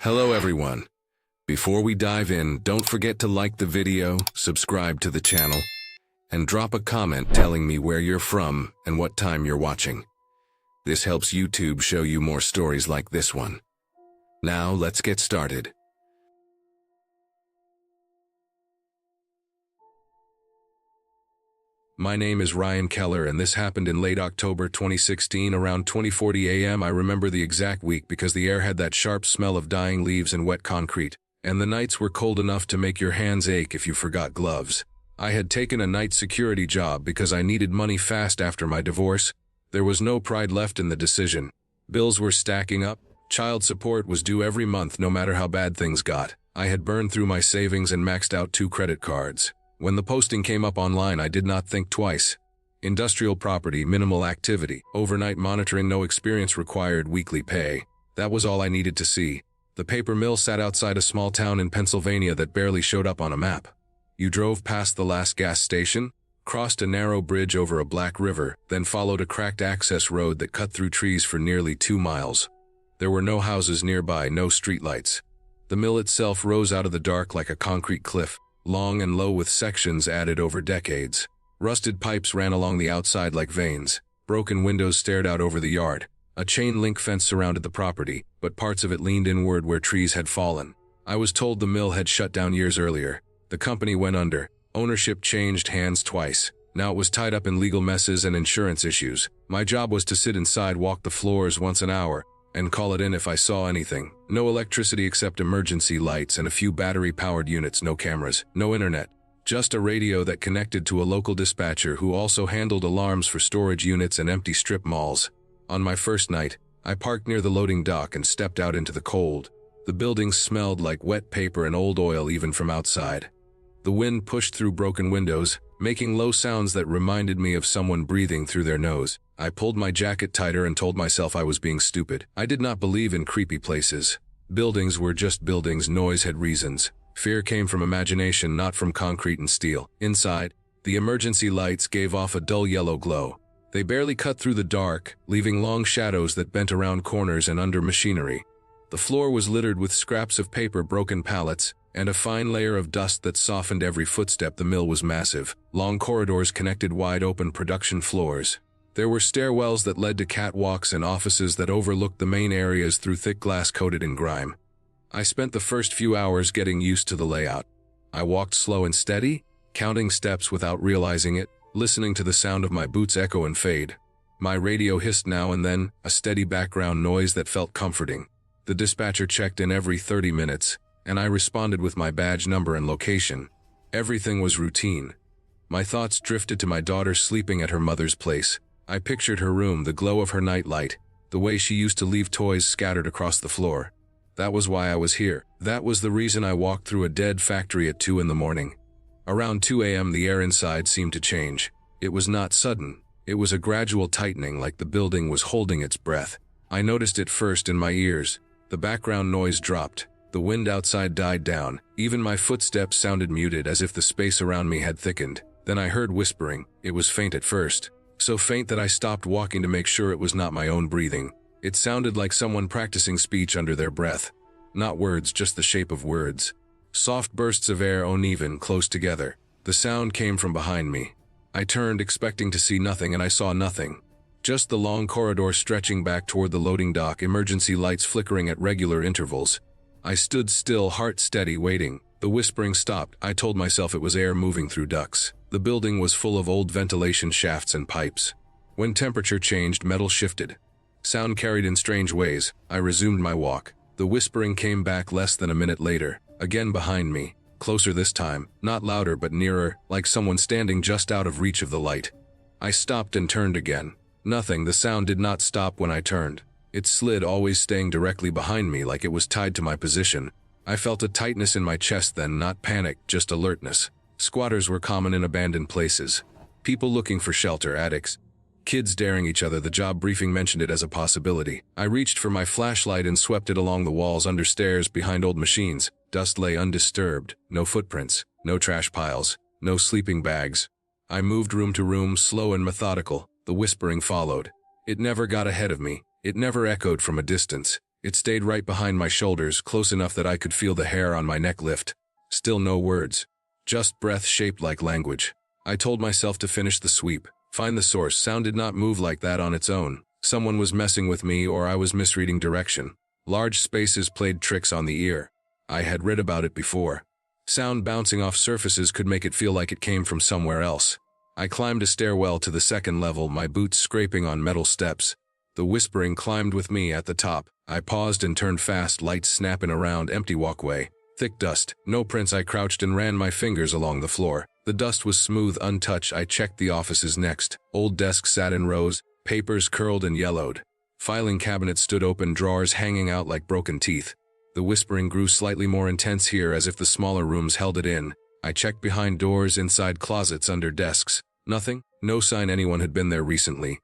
Hello everyone. Before we dive in, don't forget to like the video, subscribe to the channel, and drop a comment telling me where you're from and what time you're watching. This helps YouTube show you more stories like this one. Now let's get started. My name is Ryan Keller, and this happened in late October 2016, around 20:40 a.m. I remember the exact week because the air had that sharp smell of dying leaves and wet concrete, and the nights were cold enough to make your hands ache if you forgot gloves. I had taken a night security job because I needed money fast after my divorce. There was no pride left in the decision. Bills were stacking up. Child support was due every month no matter how bad things got. I had burned through my savings and maxed out 2 credit cards. When the posting came up online, I did not think twice. Industrial property, minimal activity, overnight monitoring, no experience required, weekly pay. That was all I needed to see. The paper mill sat outside a small town in Pennsylvania that barely showed up on a map. You drove past the last gas station, crossed a narrow bridge over a black river, then followed a cracked access road that cut through trees for nearly 2 miles. There were no houses nearby, no streetlights. The mill itself rose out of the dark like a concrete cliff, long and low with sections added over decades. Rusted pipes ran along the outside like veins. Broken windows stared out over the yard. A chain link fence surrounded the property, but parts of it leaned inward where trees had fallen. I was told the mill had shut down years earlier. The company went under. Ownership changed hands twice. Now it was tied up in legal messes and insurance issues. My job was to sit inside, walk the floors once an hour, and call it in if I saw anything. No electricity except emergency lights and a few battery-powered units, no cameras, no internet. Just a radio that connected to a local dispatcher who also handled alarms for storage units and empty strip malls. On my first night, I parked near the loading dock and stepped out into the cold. The building smelled like wet paper and old oil even from outside. The wind pushed through broken windows, making low sounds that reminded me of someone breathing through their nose. I pulled my jacket tighter and told myself I was being stupid. I did not believe in creepy places. Buildings were just buildings, noise had reasons. Fear came from imagination, not from concrete and steel. Inside, the emergency lights gave off a dull yellow glow. They barely cut through the dark, leaving long shadows that bent around corners and under machinery. The floor was littered with scraps of paper, broken pallets, and a fine layer of dust that softened every footstep. The mill was massive. Long corridors connected wide open production floors. There were stairwells that led to catwalks and offices that overlooked the main areas through thick glass coated in grime. I spent the first few hours getting used to the layout. I walked slow and steady, counting steps without realizing it, listening to the sound of my boots echo and fade. My radio hissed now and then, a steady background noise that felt comforting. The dispatcher checked in every 30 minutes, and I responded with my badge number and location. Everything was routine. My thoughts drifted to my daughter sleeping at her mother's place. I pictured her room, the glow of her nightlight, the way she used to leave toys scattered across the floor. That was why I was here. That was the reason I walked through a dead factory at 2 in the morning. Around 2 a.m. the air inside seemed to change. It was not sudden. It was a gradual tightening, like the building was holding its breath. I noticed it first in my ears. The background noise dropped. The wind outside died down. Even my footsteps sounded muted, as if the space around me had thickened. Then I heard whispering. It was faint at first. So faint that I stopped walking to make sure it was not my own breathing. It sounded like someone practicing speech under their breath. Not words, just the shape of words. Soft bursts of air, uneven, close together. The sound came from behind me. I turned, expecting to see nothing, and I saw nothing. Just the long corridor stretching back toward the loading dock, emergency lights flickering at regular intervals. I stood still, heart steady, waiting. The whispering stopped. I told myself it was air moving through ducts. The building was full of old ventilation shafts and pipes. When temperature changed, metal shifted. Sound carried in strange ways. I resumed my walk. The whispering came back less than a minute later, again behind me, closer this time, not louder but nearer, like someone standing just out of reach of the light. I stopped and turned again. Nothing. The sound did not stop when I turned. It slid, always staying directly behind me, like it was tied to my position. I felt a tightness in my chest then, not panic, just alertness. Squatters were common in abandoned places. People looking for shelter, addicts. Kids daring each other. The job briefing mentioned it as a possibility. I reached for my flashlight and swept it along the walls, under stairs, behind old machines. Dust lay undisturbed. No footprints. No trash piles. No sleeping bags. I moved room to room, slow and methodical. The whispering followed. It never got ahead of me. It never echoed from a distance. It stayed right behind my shoulders, close enough that I could feel the hair on my neck lift. Still no words. Just breath shaped like language. I told myself to finish the sweep. Find the source. Sound did not move like that on its own. Someone was messing with me, or I was misreading direction. Large spaces played tricks on the ear. I had read about it before. Sound bouncing off surfaces could make it feel like it came from somewhere else. I climbed a stairwell to the second level, my boots scraping on metal steps. The whispering climbed with me at the top. I paused and turned fast, lights snapping around, empty walkway. Thick dust, no prints. I crouched and ran my fingers along the floor. The dust was smooth, untouched. I checked the offices next. Old desks sat in rows, papers curled and yellowed. Filing cabinets stood open, drawers hanging out like broken teeth. The whispering grew slightly more intense here, as if the smaller rooms held it in. I checked behind doors, inside closets, under desks. Nothing. No sign anyone had been there recently.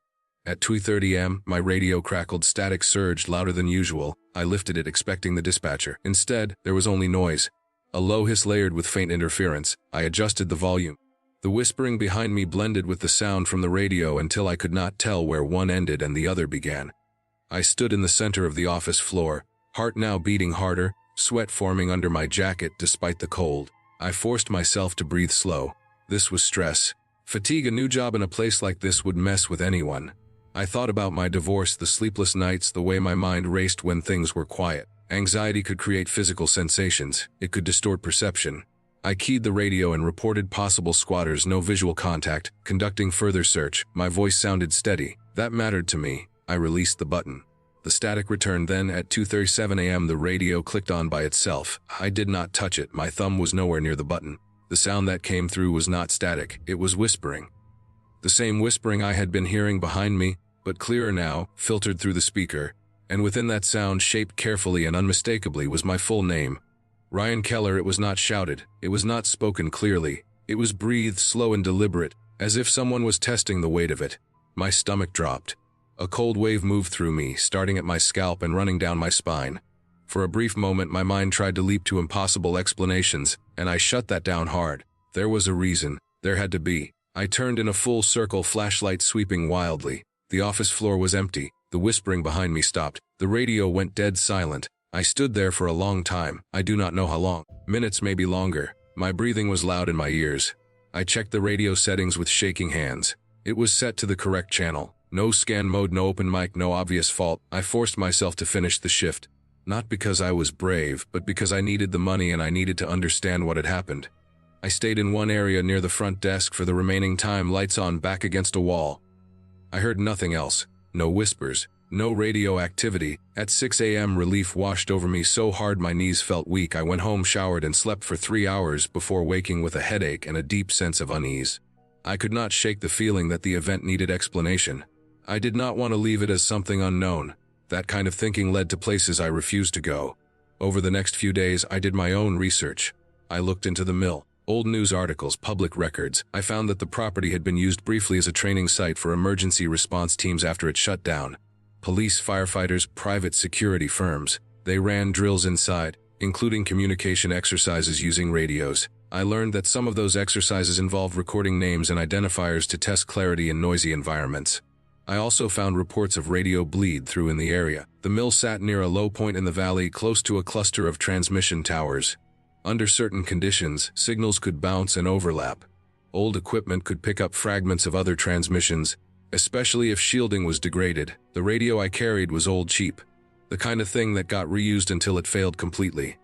At 2:30 am, my radio crackled. Static surged louder than usual. I lifted it, expecting the dispatcher. Instead, there was only noise. A low hiss layered with faint interference. I adjusted the volume. The whispering behind me blended with the sound from the radio until I could not tell where one ended and the other began. I stood in the center of the office floor, heart now beating harder, sweat forming under my jacket despite the cold. I forced myself to breathe slow. This was stress. Fatigue. A new job in a place like this would mess with anyone. I thought about my divorce, the sleepless nights, the way my mind raced when things were quiet. Anxiety could create physical sensations. It could distort perception. I keyed the radio and reported possible squatters, no visual contact, conducting further search. My voice sounded steady. That mattered to me. I released the button. The static returned. Then, at 2:37 am, the radio clicked on by itself. I did not touch it. My thumb was nowhere near the button. The sound that came through was not static. It was whispering. The same whispering I had been hearing behind me, but clearer now, filtered through the speaker. And within that sound, shaped carefully and unmistakably, was my full name. Ryan Keller. It was not shouted. It was not spoken clearly. It was breathed, slow and deliberate, as if someone was testing the weight of it. My stomach dropped. A cold wave moved through me, starting at my scalp and running down my spine. For a brief moment, my mind tried to leap to impossible explanations, and I shut that down hard. There was a reason. There had to be. I turned in a full circle, flashlight sweeping wildly. The office floor was empty. The whispering behind me stopped. The radio went dead silent. I stood there for a long time. I do not know how long. Minutes, maybe longer. My breathing was loud in my ears. I checked the radio settings with shaking hands. It was set to the correct channel. No scan mode, no open mic, no obvious fault. I forced myself to finish the shift. Not because I was brave, but because I needed the money and I needed to understand what had happened. I stayed in one area near the front desk for the remaining time, lights on, back against a wall. I heard nothing else. No whispers. No radio activity. At 6 am, relief washed over me so hard my knees felt weak. I went home, showered, and slept for 3 hours before waking with a headache and a deep sense of unease. I could not shake the feeling that the event needed explanation. I did not want to leave it as something unknown. That kind of thinking led to places I refused to go. Over the next few days, I did my own research. I looked into the mill, old news articles, public records. I found that the property had been used briefly as a training site for emergency response teams after it shut down. Police, firefighters, private security firms. They ran drills inside, including communication exercises using radios. I learned that some of those exercises involved recording names and identifiers to test clarity in noisy environments. I also found reports of radio bleed through in the area. The mill sat near a low point in the valley, close to a cluster of transmission towers. Under certain conditions, signals could bounce and overlap. Old equipment could pick up fragments of other transmissions, especially if shielding was degraded. The radio I carried was old, cheap, the kind of thing that got reused until it failed completely.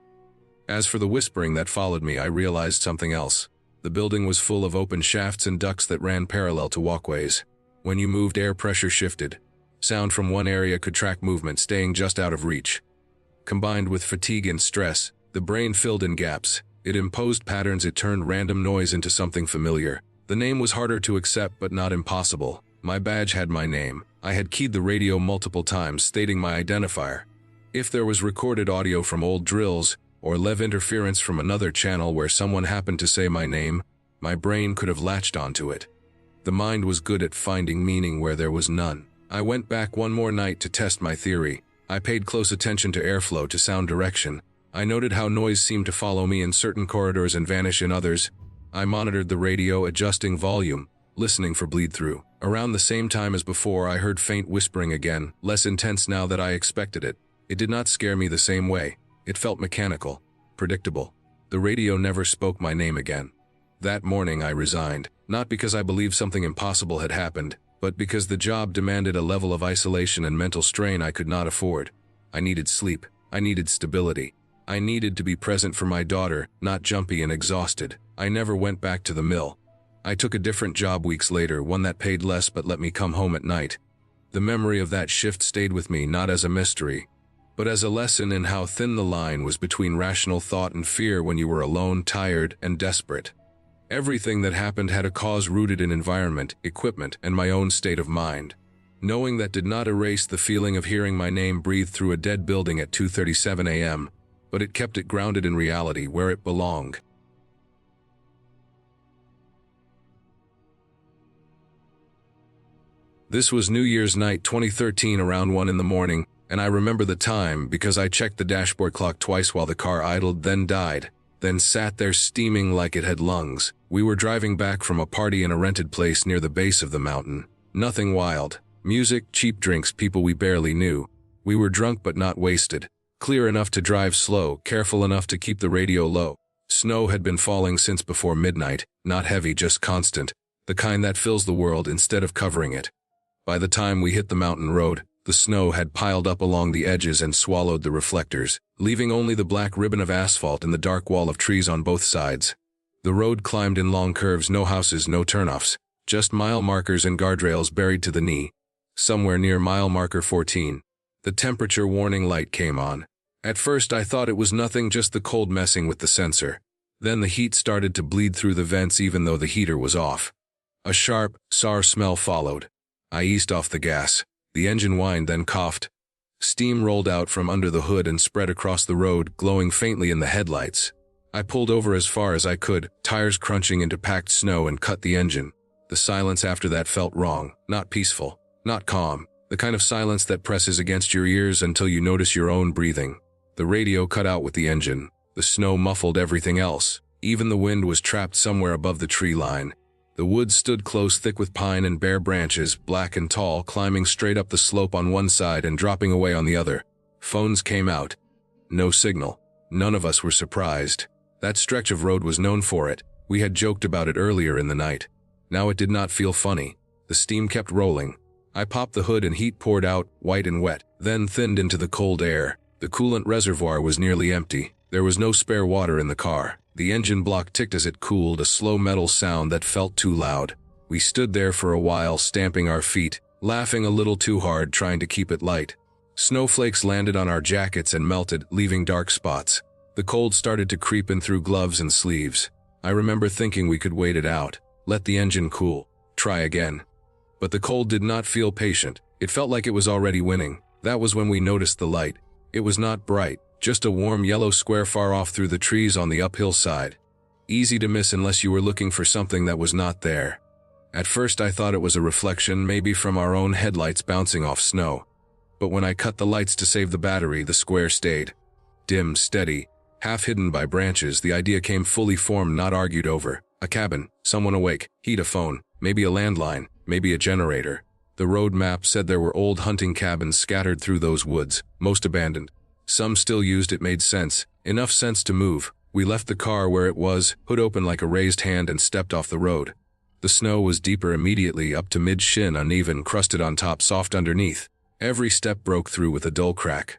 As for the whispering that followed me, I realized something else. The building was full of open shafts and ducts that ran parallel to walkways. When you moved, air pressure shifted. Sound from one area could track movement, staying just out of reach. Combined with fatigue and stress, the brain filled in gaps. It imposed patterns. It turned random noise into something familiar. The name was harder to accept, but not impossible. My badge had my name. I had keyed the radio multiple times, stating my identifier. If there was recorded audio from old drills, or lev interference from another channel where someone happened to say my name, my brain could have latched onto it. The mind was good at finding meaning where there was none. I went back one more night to test my theory. I paid close attention to airflow, to sound direction. I noted how noise seemed to follow me in certain corridors and vanish in others. I monitored the radio, adjusting volume, listening for bleed-through. Around the same time as before, I heard faint whispering again, less intense now that I expected it. It did not scare me the same way. It felt mechanical, predictable. The radio never spoke my name again. That morning I resigned, not because I believed something impossible had happened, but because the job demanded a level of isolation and mental strain I could not afford. I needed sleep. I needed stability. I needed to be present for my daughter, not jumpy and exhausted. I never went back to the mill. I took a different job weeks later, one that paid less but let me come home at night. The memory of that shift stayed with me not as a mystery, but as a lesson in how thin the line was between rational thought and fear when you were alone, tired, and desperate. Everything that happened had a cause rooted in environment, equipment, and my own state of mind. Knowing that did not erase the feeling of hearing my name breathed through a dead building at 2:37 a.m., but it kept it grounded in reality where it belonged. This was New Year's night 2013 around 1 in the morning, and I remember the time because I checked the dashboard clock twice while the car idled, then died, then sat there steaming like it had lungs. We were driving back from a party in a rented place near the base of the mountain. Nothing wild. Music, cheap drinks, people we barely knew. We were drunk but not wasted. Clear enough to drive slow, careful enough to keep the radio low. Snow had been falling since before midnight, not heavy, just constant, the kind that fills the world instead of covering it. By the time we hit the mountain road, the snow had piled up along the edges and swallowed the reflectors, leaving only the black ribbon of asphalt and the dark wall of trees on both sides. The road climbed in long curves, no houses, no turnoffs, just mile markers and guardrails buried to the knee. Somewhere near mile marker 14, the temperature warning light came on. At first I thought it was nothing, just the cold messing with the sensor. Then the heat started to bleed through the vents even though the heater was off. A sharp, sour smell followed. I eased off the gas. The engine whined, then coughed. Steam rolled out from under the hood and spread across the road, glowing faintly in the headlights. I pulled over as far as I could, tires crunching into packed snow, and cut the engine. The silence after that felt wrong, not peaceful, not calm, the kind of silence that presses against your ears until you notice your own breathing. The radio cut out with the engine. The snow muffled everything else. Even the wind was trapped somewhere above the tree line. The woods stood close, thick with pine and bare branches, black and tall, climbing straight up the slope on one side and dropping away on the other. Phones came out. No signal. None of us were surprised. That stretch of road was known for it. We had joked about it earlier in the night. Now it did not feel funny. The steam kept rolling. I popped the hood and heat poured out, white and wet, then thinned into the cold air. The coolant reservoir was nearly empty. There was no spare water in the car. The engine block ticked as it cooled, a slow metal sound that felt too loud. We stood there for a while, stamping our feet, laughing a little too hard, trying to keep it light. Snowflakes landed on our jackets and melted, leaving dark spots. The cold started to creep in through gloves and sleeves. I remember thinking we could wait it out, let the engine cool, try again. But the cold did not feel patient. It felt like it was already winning. That was when we noticed the light. It was not bright, just a warm yellow square far off through the trees on the uphill side. Easy to miss unless you were looking for something that was not there. At first I thought it was a reflection, maybe from our own headlights bouncing off snow. But when I cut the lights to save the battery, the square stayed. Dim, steady, half hidden by branches, the idea came fully formed, not argued over. A cabin, someone awake, heat, a phone, maybe a landline, maybe a generator. The road map said there were old hunting cabins scattered through those woods, most abandoned. Some still used. It made sense, enough sense to move. We left the car where it was, hood open like a raised hand, and stepped off the road. The snow was deeper immediately, up to mid-shin, uneven, crusted on top, soft underneath. Every step broke through with a dull crack.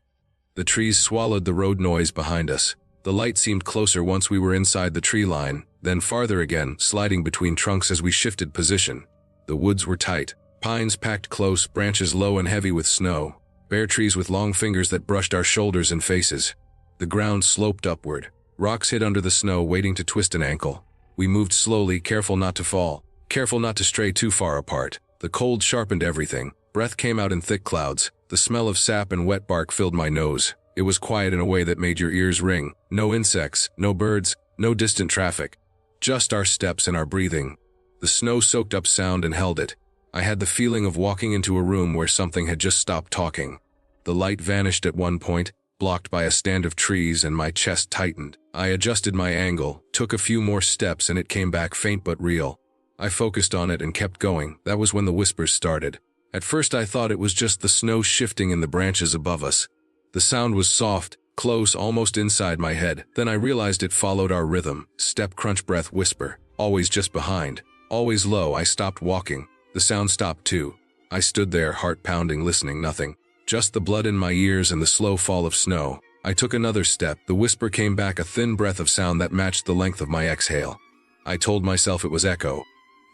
The trees swallowed the road noise behind us. The light seemed closer once we were inside the tree line, then farther again, sliding between trunks as we shifted position. The woods were tight. Pines packed close, branches low and heavy with snow. Bare trees with long fingers that brushed our shoulders and faces. The ground sloped upward. Rocks hid under the snow, waiting to twist an ankle. We moved slowly, careful not to fall, careful not to stray too far apart. The cold sharpened everything. Breath came out in thick clouds. The smell of sap and wet bark filled my nose. It was quiet in a way that made your ears ring. No insects, no birds, no distant traffic. Just our steps and our breathing. The snow soaked up sound and held it. I had the feeling of walking into a room where something had just stopped talking. The light vanished at one point, blocked by a stand of trees, and my chest tightened. I adjusted my angle, took a few more steps, and it came back, faint but real. I focused on it and kept going. That was when the whispers started. At first I thought it was just the snow shifting in the branches above us. The sound was soft, close, almost inside my head. Then I realized it followed our rhythm. Step, crunch, breath, whisper. Always just behind. Always low. I stopped walking. The sound stopped too. I stood there, heart pounding, listening, nothing. Just the blood in my ears and the slow fall of snow. I took another step. The whisper came back, a thin breath of sound that matched the length of my exhale. I told myself it was echo.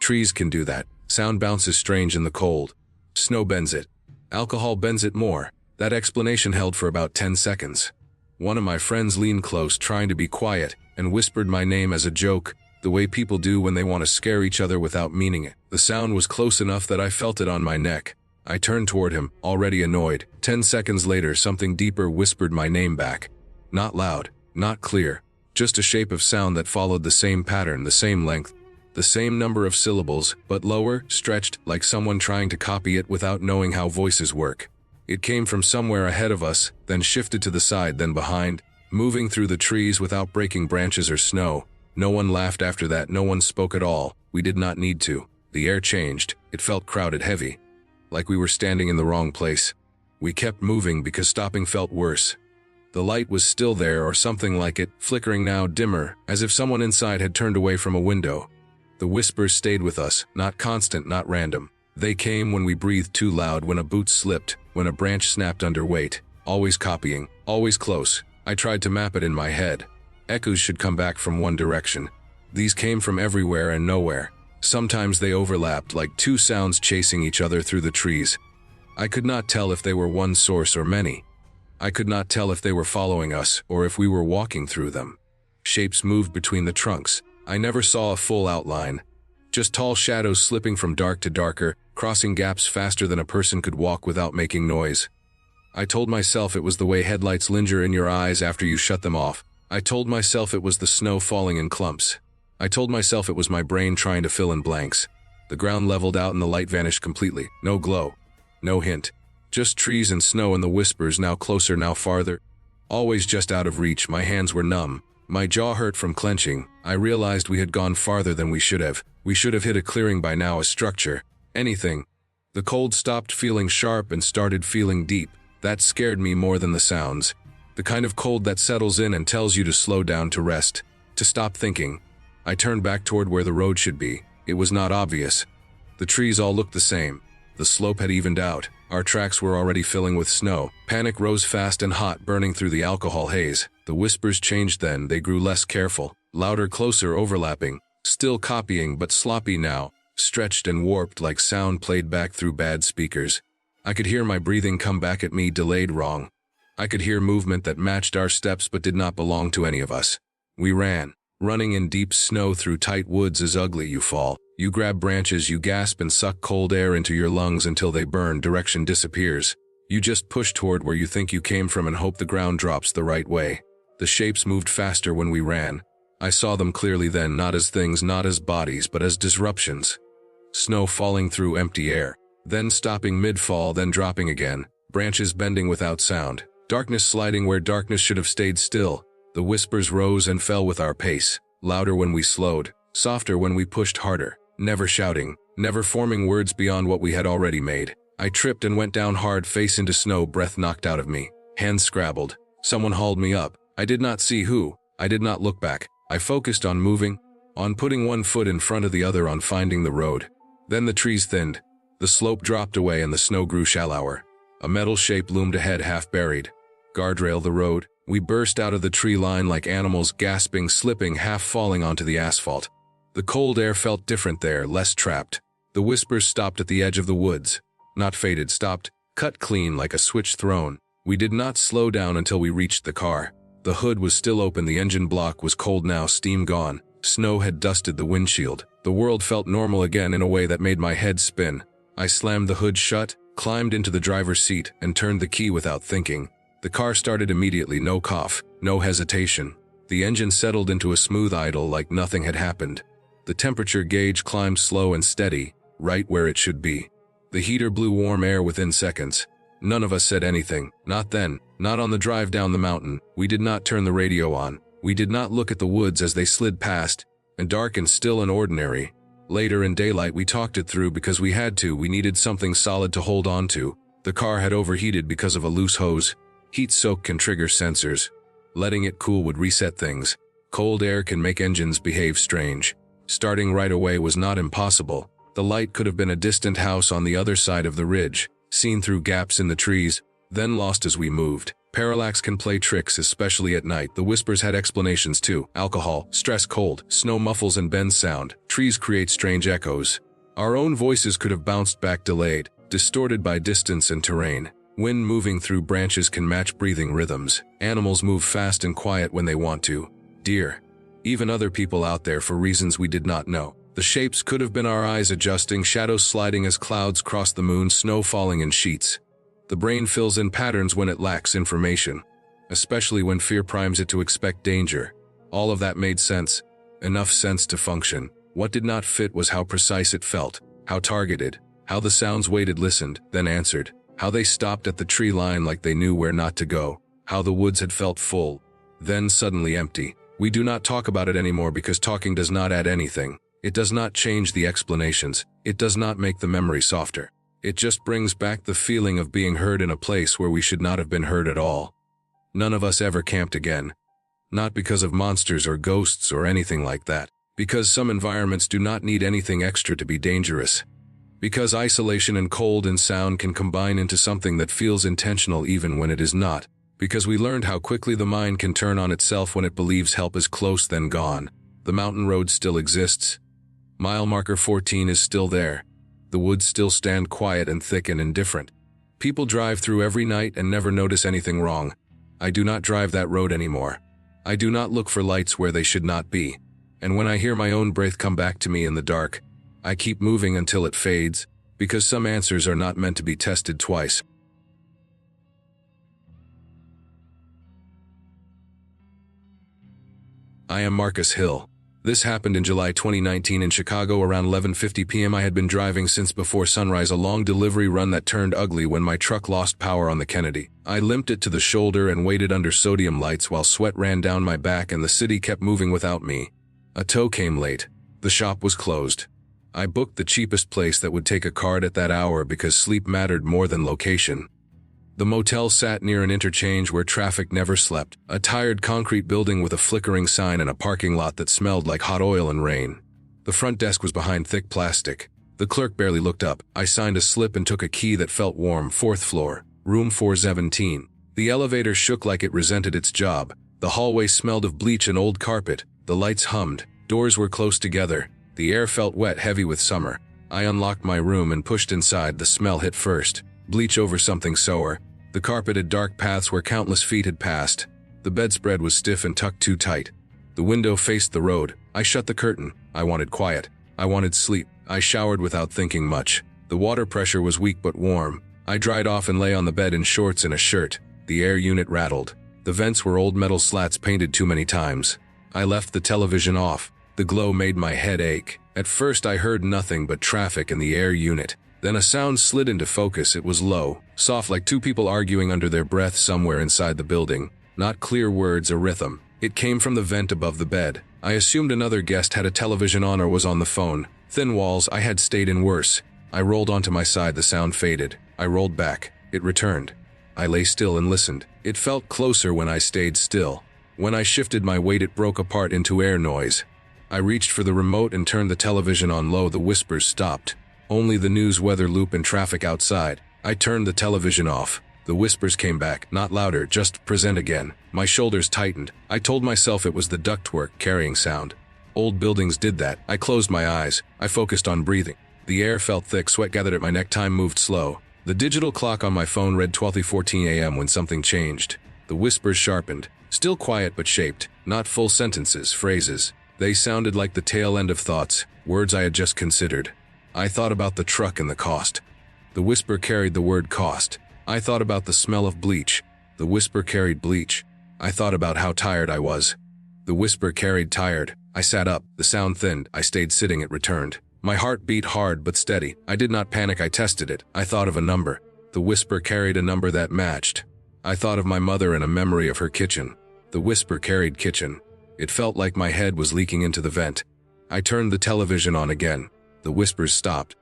Trees can do that. Sound bounces strange in the cold. Snow bends it. Alcohol bends it more. That explanation held for about 10 seconds. One of my friends leaned close, trying to be quiet, and whispered my name as a joke, the way people do when they want to scare each other without meaning it. The sound was close enough that I felt it on my neck. I turned toward him, already annoyed. 10 seconds later, something deeper whispered my name back. Not loud, not clear, just a shape of sound that followed the same pattern, the same length, the same number of syllables, but lower, stretched, like someone trying to copy it without knowing how voices work. It came from somewhere ahead of us, then shifted to the side, then behind, moving through the trees without breaking branches or snow. No one laughed after that, no one spoke at all. We did not need to. The air changed. It felt crowded, heavy, like we were standing in the wrong place. We kept moving because stopping felt worse. The light was still there, or something like it, flickering now, dimmer, as if someone inside had turned away from a window. The whispers stayed with us, not constant, not random. They came when we breathed too loud, when a boot slipped, when a branch snapped under weight. Always copying, always close. I tried to map it in my head. Echoes should come back from one direction. These came from everywhere and nowhere. Sometimes they overlapped, like two sounds chasing each other through the trees. I could not tell if they were one source or many. I could not tell if they were following us or if we were walking through them. Shapes moved between the trunks. I never saw a full outline. Just tall shadows slipping from dark to darker, crossing gaps faster than a person could walk without making noise. I told myself it was the way headlights linger in your eyes after you shut them off. I told myself it was the snow falling in clumps. I told myself it was my brain trying to fill in blanks. The ground leveled out and the light vanished completely. No glow. No hint. Just trees and snow and the whispers, now closer, now farther. Always just out of reach. My hands were numb. My jaw hurt from clenching. I realized we had gone farther than we should have. We should have hit a clearing by now, a structure. Anything. The cold stopped feeling sharp and started feeling deep. That scared me more than the sounds. The kind of cold that settles in and tells you to slow down, to rest, to stop thinking. I turned back toward where the road should be. It was not obvious. The trees all looked the same. The slope had evened out. Our tracks were already filling with snow. Panic rose fast and hot, burning through the alcohol haze. The whispers changed then. They grew less careful, louder, closer, overlapping. Still copying, but sloppy now, stretched and warped like sound played back through bad speakers. I could hear my breathing come back at me, delayed, wrong. I could hear movement that matched our steps but did not belong to any of us. We ran. Running in deep snow through tight woods is ugly. You fall. You grab branches, you gasp and suck cold air into your lungs until they burn. Direction disappears. You just push toward where you think you came from and hope the ground drops the right way. The shapes moved faster when we ran. I saw them clearly then, not as things, not as bodies, but as disruptions. Snow falling through empty air, then stopping mid-fall, then dropping again. Branches bending without sound. Darkness sliding where darkness should have stayed still. The whispers rose and fell with our pace. Louder when we slowed, softer when we pushed harder. Never shouting, never forming words beyond what we had already made. I tripped and went down hard, face into snow, breath knocked out of me. Hands scrabbled. Someone hauled me up. I did not see who. I did not look back. I focused on moving, on putting one foot in front of the other, on finding the road. Then the trees thinned. The slope dropped away and the snow grew shallower. A metal shape loomed ahead, half buried. Guardrail, the road. We burst out of the tree line like animals, gasping, slipping, half falling onto the asphalt. The cold air felt different there, less trapped. The whispers stopped at the edge of the woods. Not faded, stopped, cut clean like a switch thrown. We did not slow down until we reached the car. The hood was still open, the engine block was cold now, steam gone. Snow had dusted the windshield. The world felt normal again in a way that made my head spin. I slammed the hood shut, climbed into the driver's seat, and turned the key without thinking. The car started immediately, no cough, no hesitation. The engine settled into a smooth idle like nothing had happened. The temperature gauge climbed slow and steady, right where it should be. The heater blew warm air within seconds. None of us said anything, not then, not on the drive down the mountain. We did not turn the radio on. We did not look at the woods as they slid past, and dark and still and ordinary. Later in daylight we talked it through because we had to. We needed something solid to hold on to. The car had overheated because of a loose hose. Heat soak can trigger sensors. Letting it cool would reset things. Cold air can make engines behave strange. Starting right away was not impossible. The light could have been a distant house on the other side of the ridge, seen through gaps in the trees, then lost as we moved. Parallax can play tricks, especially at night. The whispers had explanations too. Alcohol, stress, cold, snow muffles and bends sound. Trees create strange echoes. Our own voices could have bounced back delayed, distorted by distance and terrain. Wind moving through branches can match breathing rhythms. Animals move fast and quiet when they want to. Deer. Even other people out there for reasons we did not know. The shapes could have been our eyes adjusting, shadows sliding as clouds cross the moon, snow falling in sheets. The brain fills in patterns when it lacks information, especially when fear primes it to expect danger. All of that made sense, enough sense to function. What did not fit was how precise it felt, how targeted, how the sounds waited, listened, then answered, how they stopped at the tree line like they knew where not to go, how the woods had felt full, then suddenly empty. We do not talk about it anymore because talking does not add anything. It does not change the explanations. It does not make the memory softer. It just brings back the feeling of being heard in a place where we should not have been heard at all. None of us ever camped again. Not because of monsters or ghosts or anything like that. Because some environments do not need anything extra to be dangerous. Because isolation and cold and sound can combine into something that feels intentional even when it is not. Because we learned how quickly the mind can turn on itself when it believes help is close then gone. The mountain road still exists. Mile marker 14 is still there. The woods still stand quiet and thick and indifferent. People drive through every night and never notice anything wrong. I do not drive that road anymore. I do not look for lights where they should not be. And when I hear my own breath come back to me in the dark, I keep moving until it fades, because some answers are not meant to be tested twice. I am Marcus Hill. This happened in July 2019 in Chicago around 11:50 p.m. I had been driving since before sunrise, a long delivery run that turned ugly when my truck lost power on the Kennedy. I limped it to the shoulder and waited under sodium lights while sweat ran down my back and the city kept moving without me. A tow came late. The shop was closed. I booked the cheapest place that would take a card at that hour because sleep mattered more than location. The motel sat near an interchange where traffic never slept, a tired concrete building with a flickering sign and a parking lot that smelled like hot oil and rain. The front desk was behind thick plastic. The clerk barely looked up. I signed a slip and took a key that felt warm. 4th floor, room 417. The elevator shook like it resented its job. The hallway smelled of bleach and old carpet. The lights hummed. Doors were close together. The air felt wet, heavy with summer. I unlocked my room and pushed inside. The smell hit first. Bleach over something sour. The carpet had dark paths where countless feet had passed. The bedspread was stiff and tucked too tight. The window faced the road. I shut the curtain. I wanted quiet. I wanted sleep. I showered without thinking much. The water pressure was weak but warm. I dried off and lay on the bed in shorts and a shirt. The air unit rattled. The vents were old metal slats painted too many times. I left the television off. The glow made my head ache. At first I heard nothing but traffic in the air unit. Then a sound slid into focus. It was low, soft, like two people arguing under their breath somewhere inside the building. Not clear words or rhythm. It came from the vent above the bed. I assumed another guest had a television on or was on the phone. Thin walls. I had stayed in worse. I rolled onto my side. The sound faded. I rolled back. It returned. I lay still and listened. It felt closer when I stayed still. When I shifted my weight, it broke apart into air noise. I reached for the remote and turned the television on low. The whispers stopped. Only the news, weather loop, and traffic outside. I turned the television off. The whispers came back, not louder, just present again. My shoulders tightened. I told myself it was the ductwork carrying sound. Old buildings did that. I closed my eyes. I focused on breathing. The air felt thick, sweat gathered at my neck, time moved slow. The digital clock on my phone read 12:14 a.m. when something changed. The whispers sharpened. Still quiet but shaped. Not full sentences, phrases. They sounded like the tail end of thoughts, words I had just considered. I thought about the truck and the cost. The whisper carried the word cost. I thought about the smell of bleach. The whisper carried bleach. I thought about how tired I was. The whisper carried tired. I sat up. The sound thinned. I stayed sitting. It returned. My heart beat hard but steady. I did not panic. I tested it. I thought of a number. The whisper carried a number that matched. I thought of my mother and a memory of her kitchen. The whisper carried kitchen. It felt like my head was leaking into the vent. I turned the television on again. The whispers stopped.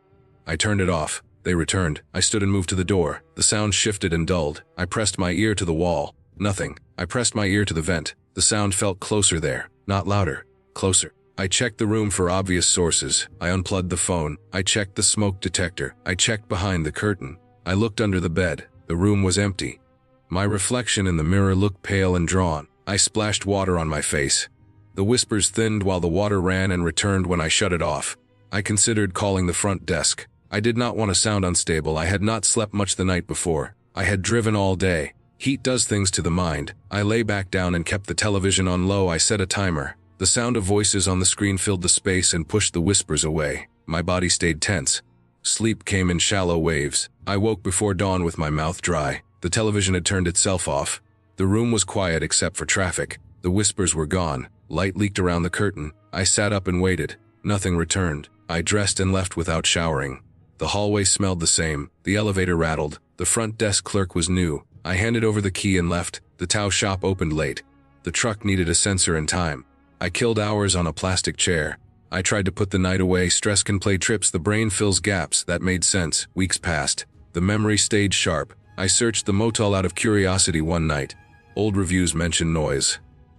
I turned it off. They returned. I stood and moved to the door. The sound shifted and dulled. I pressed my ear to the wall. Nothing. I pressed my ear to the vent. The sound felt closer there. Not louder. Closer. I checked the room for obvious sources. I unplugged the phone. I checked the smoke detector. I checked behind the curtain. I looked under the bed. The room was empty. My reflection in the mirror looked pale and drawn. I splashed water on my face. The whispers thinned while the water ran and returned when I shut it off. I considered calling the front desk. I did not want to sound unstable. I had not slept much the night before. I had driven all day. Heat does things to the mind. I lay back down and kept the television on low. I set a timer. The sound of voices on the screen filled the space and pushed the whispers away. My body stayed tense. Sleep came in shallow waves. I woke before dawn with my mouth dry. The television had turned itself off. The room was quiet except for traffic. The whispers were gone. Light leaked around the curtain. I sat up and waited. Nothing returned. I dressed and left without showering. The hallway smelled the same. The elevator rattled. The front desk clerk was new. I handed over the key and left. The Tao shop opened late. The truck needed a sensor and time. I killed hours on a plastic chair. I tried to put the night away. Stress can play tricks. The brain fills gaps. That made sense. Weeks passed. The memory stayed sharp. I searched the motel out of curiosity one night. Old reviews mentioned noise.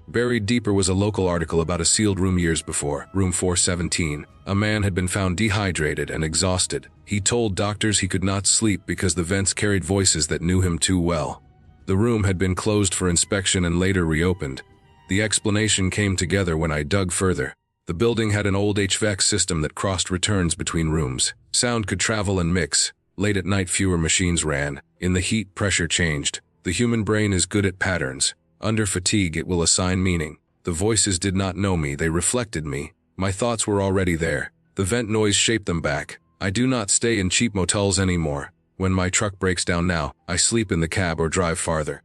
Buried deeper was a local article about a sealed room years before, room 417. A man had been found dehydrated and exhausted. He told doctors he could not sleep because the vents carried voices that knew him too well. The room had been closed for inspection and later reopened. The explanation came together when I dug further. The building had an old HVAC system that crossed returns between rooms. Sound could travel and mix. Late at night fewer machines ran. In the heat, pressure changed. The human brain is good at patterns. Under fatigue it will assign meaning. The voices did not know me, they reflected me. My thoughts were already there. The vent noise shaped them back. I do not stay in cheap motels anymore. When my truck breaks down now, I sleep in the cab or drive farther.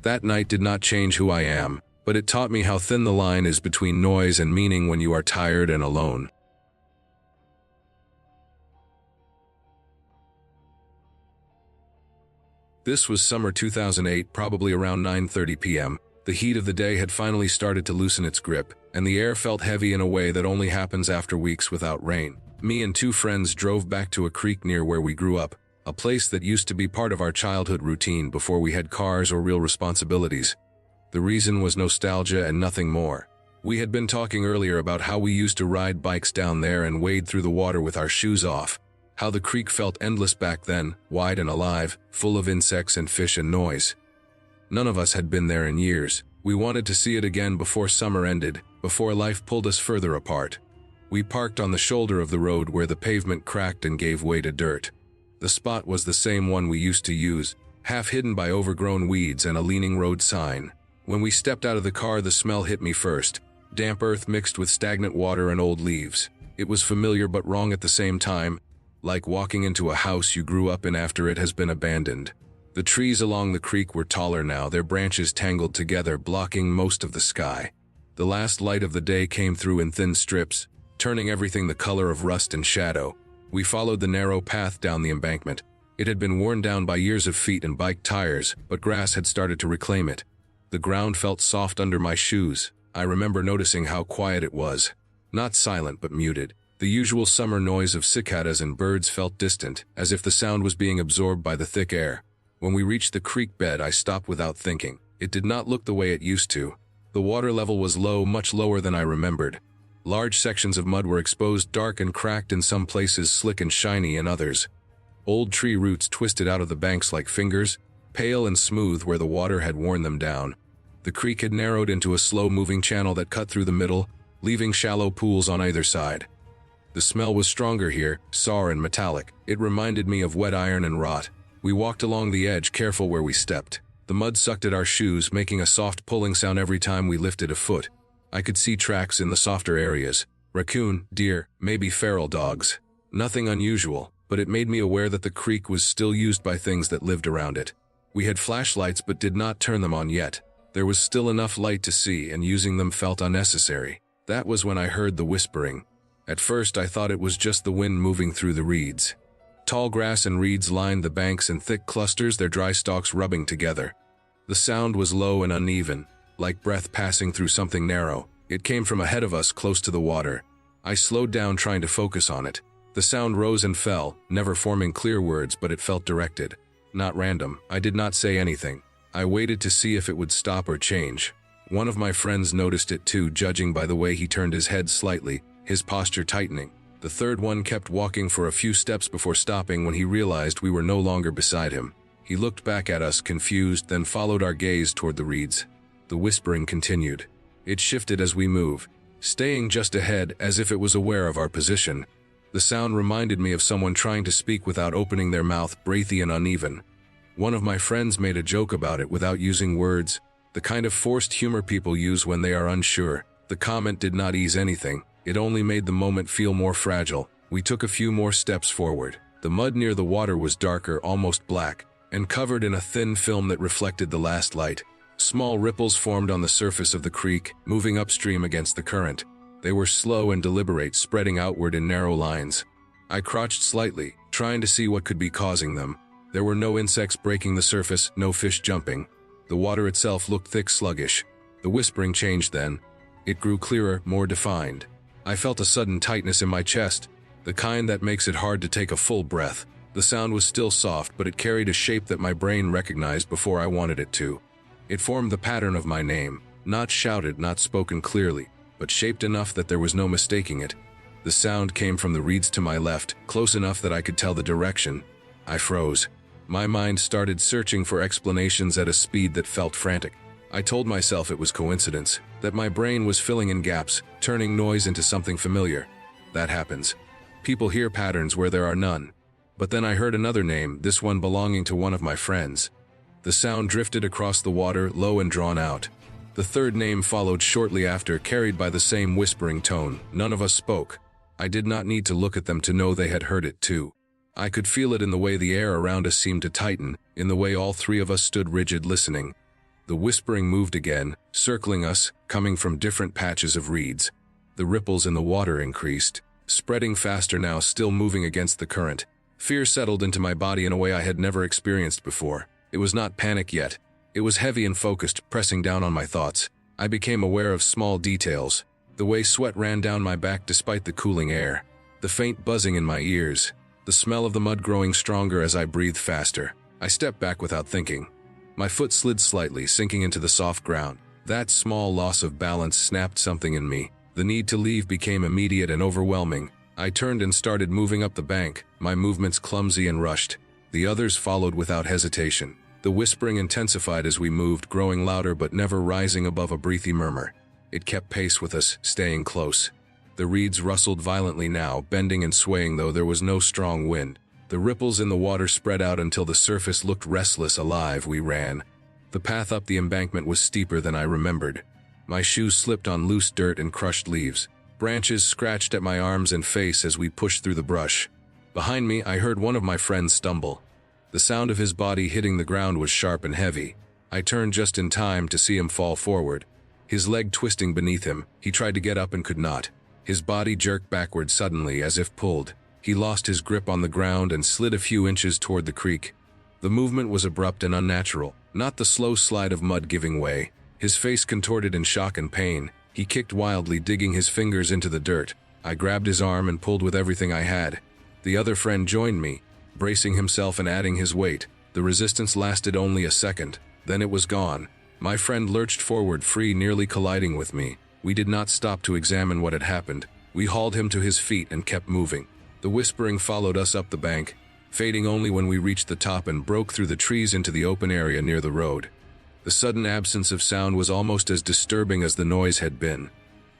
That night did not change who I am, but it taught me how thin the line is between noise and meaning when you are tired and alone. This was summer 2008, probably around 9:30 p.m. The heat of the day had finally started to loosen its grip, and the air felt heavy in a way that only happens after weeks without rain. Me and two friends drove back to a creek near where we grew up, a place that used to be part of our childhood routine before we had cars or real responsibilities. The reason was nostalgia and nothing more. We had been talking earlier about how we used to ride bikes down there and wade through the water with our shoes off. How the creek felt endless back then, wide and alive, full of insects and fish and noise. None of us had been there in years. We wanted to see it again before summer ended, before life pulled us further apart. We parked on the shoulder of the road where the pavement cracked and gave way to dirt. The spot was the same one we used to use, half hidden by overgrown weeds and a leaning road sign. When we stepped out of the car, the smell hit me first. Damp earth mixed with stagnant water and old leaves. It was familiar but wrong at the same time. Like walking into a house you grew up in after it has been abandoned. The trees along the creek were taller now, their branches tangled together, blocking most of the sky. The last light of the day came through in thin strips, turning everything the color of rust and shadow. We followed the narrow path down the embankment. It had been worn down by years of feet and bike tires, but grass had started to reclaim it. The ground felt soft under my shoes. I remember noticing how quiet it was. Not silent, but muted. The usual summer noise of cicadas and birds felt distant, as if the sound was being absorbed by the thick air. When we reached the creek bed, I stopped without thinking. It did not look the way it used to. The water level was low, much lower than I remembered. Large sections of mud were exposed, dark and cracked in some places, slick and shiny in others. Old tree roots twisted out of the banks like fingers, pale and smooth where the water had worn them down. The creek had narrowed into a slow-moving channel that cut through the middle, leaving shallow pools on either side. The smell was stronger here, sour and metallic. It reminded me of wet iron and rot. We walked along the edge, careful where we stepped. The mud sucked at our shoes, making a soft pulling sound every time we lifted a foot. I could see tracks in the softer areas. Raccoon, deer, maybe feral dogs. Nothing unusual, but it made me aware that the creek was still used by things that lived around it. We had flashlights but did not turn them on yet. There was still enough light to see, and using them felt unnecessary. That was when I heard the whispering. At first I thought it was just the wind moving through the reeds. Tall grass and reeds lined the banks in thick clusters, their dry stalks rubbing together. The sound was low and uneven, like breath passing through something narrow. It came from ahead of us, close to the water. I slowed down, trying to focus on it. The sound rose and fell, never forming clear words, but it felt directed. Not random. I did not say anything. I waited to see if it would stop or change. One of my friends noticed it too, judging by the way he turned his head slightly, his posture tightening. The third one kept walking for a few steps before stopping when he realized we were no longer beside him. He looked back at us, confused, then followed our gaze toward the reeds. The whispering continued. It shifted as we moved, staying just ahead as if it was aware of our position. The sound reminded me of someone trying to speak without opening their mouth, breathy and uneven. One of my friends made a joke about it without using words, the kind of forced humor people use when they are unsure. The comment did not ease anything. It only made the moment feel more fragile. We took a few more steps forward. The mud near the water was darker, almost black, and covered in a thin film that reflected the last light. Small ripples formed on the surface of the creek, moving upstream against the current. They were slow and deliberate, spreading outward in narrow lines. I crouched slightly, trying to see what could be causing them. There were no insects breaking the surface, no fish jumping. The water itself looked thick, sluggish. The whispering changed then. It grew clearer, more defined. I felt a sudden tightness in my chest, the kind that makes it hard to take a full breath. The sound was still soft, but it carried a shape that my brain recognized before I wanted it to. It formed the pattern of my name, not shouted, not spoken clearly, but shaped enough that there was no mistaking it. The sound came from the reeds to my left, close enough that I could tell the direction. I froze. My mind started searching for explanations at a speed that felt frantic. I told myself it was coincidence, that my brain was filling in gaps, turning noise into something familiar. That happens. People hear patterns where there are none. But then I heard another name, this one belonging to one of my friends. The sound drifted across the water, low and drawn out. The third name followed shortly after, carried by the same whispering tone. None of us spoke. I did not need to look at them to know they had heard it too. I could feel it in the way the air around us seemed to tighten, in the way all three of us stood rigid listening. The whispering moved again, circling us, coming from different patches of reeds. The ripples in the water increased, spreading faster now, still moving against the current. Fear settled into my body in a way I had never experienced before. It was not panic yet. It was heavy and focused, pressing down on my thoughts. I became aware of small details. The way sweat ran down my back despite the cooling air. The faint buzzing in my ears. The smell of the mud growing stronger as I breathed faster. I stepped back without thinking. My foot slid slightly, sinking into the soft ground. That small loss of balance snapped something in me. The need to leave became immediate and overwhelming. I turned and started moving up the bank, my movements clumsy and rushed. The others followed without hesitation. The whispering intensified as we moved, growing louder but never rising above a breathy murmur. It kept pace with us, staying close. The reeds rustled violently now, bending and swaying though there was no strong wind. The ripples in the water spread out until the surface looked restless, alive. We ran. The path up the embankment was steeper than I remembered. My shoes slipped on loose dirt and crushed leaves. Branches scratched at my arms and face as we pushed through the brush. Behind me, I heard one of my friends stumble. The sound of his body hitting the ground was sharp and heavy. I turned just in time to see him fall forward. His leg twisting beneath him, he tried to get up and could not. His body jerked backward suddenly, as if pulled. He lost his grip on the ground and slid a few inches toward the creek. The movement was abrupt and unnatural, not the slow slide of mud giving way. His face contorted in shock and pain. He kicked wildly, digging his fingers into the dirt. I grabbed his arm and pulled with everything I had. The other friend joined me, bracing himself and adding his weight. The resistance lasted only a second. Then it was gone. My friend lurched forward, free, nearly colliding with me. We did not stop to examine what had happened. We hauled him to his feet and kept moving. The whispering followed us up the bank, fading only when we reached the top and broke through the trees into the open area near the road. The sudden absence of sound was almost as disturbing as the noise had been.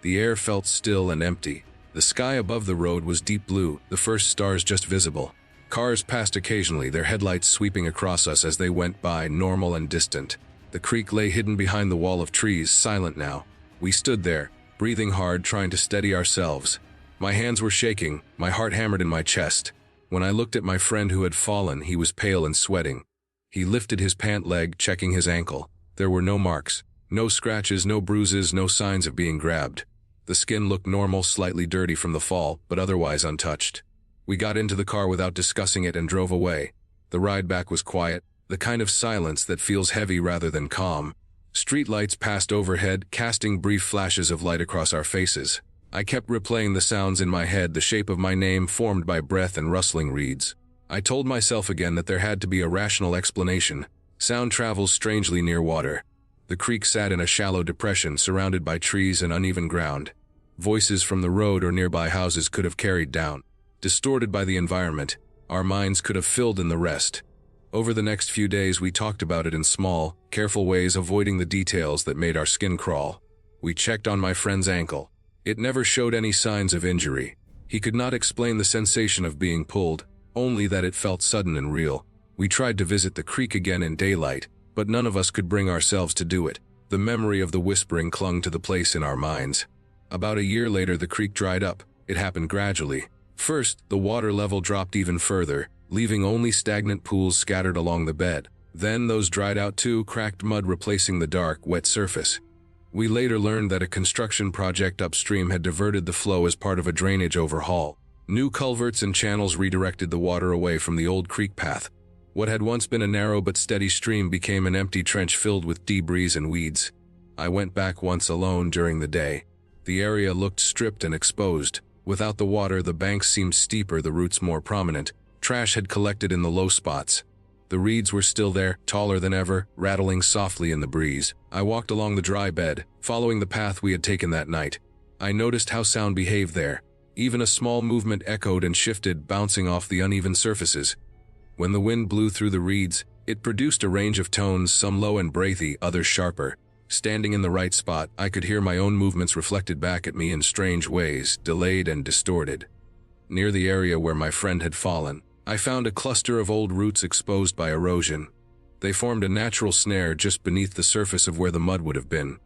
The air felt still and empty. The sky above the road was deep blue, the first stars just visible. Cars passed occasionally, their headlights sweeping across us as they went by, normal and distant. The creek lay hidden behind the wall of trees, silent now. We stood there, breathing hard, trying to steady ourselves. My hands were shaking, my heart hammered in my chest. When I looked at my friend who had fallen, he was pale and sweating. He lifted his pant leg, checking his ankle. There were no marks, no scratches, no bruises, no signs of being grabbed. The skin looked normal, slightly dirty from the fall, but otherwise untouched. We got into the car without discussing it and drove away. The ride back was quiet, the kind of silence that feels heavy rather than calm. Street lights passed overhead, casting brief flashes of light across our faces. I kept replaying the sounds in my head, the shape of my name formed by breath and rustling reeds. I told myself again that there had to be a rational explanation. Sound travels strangely near water. The creek sat in a shallow depression surrounded by trees and uneven ground. Voices from the road or nearby houses could have carried down. Distorted by the environment, our minds could have filled in the rest. Over the next few days we talked about it in small, careful ways, avoiding the details that made our skin crawl. We checked on my friend's ankle. It never showed any signs of injury. He could not explain the sensation of being pulled, only that it felt sudden and real. We tried to visit the creek again in daylight, but none of us could bring ourselves to do it. The memory of the whispering clung to the place in our minds. About a year later, the creek dried up. It happened gradually. First, the water level dropped even further, leaving only stagnant pools scattered along the bed. Then those dried out too, cracked mud replacing the dark, wet surface. We later learned that a construction project upstream had diverted the flow as part of a drainage overhaul. New culverts and channels redirected the water away from the old creek path. What had once been a narrow but steady stream became an empty trench filled with debris and weeds. I went back once alone during the day. The area looked stripped and exposed. Without the water, the banks seemed steeper, the roots more prominent. Trash had collected in the low spots. The reeds were still there, taller than ever, rattling softly in the breeze. I walked along the dry bed, following the path we had taken that night. I noticed how sound behaved there. Even a small movement echoed and shifted, bouncing off the uneven surfaces. When the wind blew through the reeds, it produced a range of tones, some low and breathy, others sharper. Standing in the right spot, I could hear my own movements reflected back at me in strange ways, delayed and distorted. Near the area where my friend had fallen, I found a cluster of old roots exposed by erosion. They formed a natural snare just beneath the surface of where the mud would have been.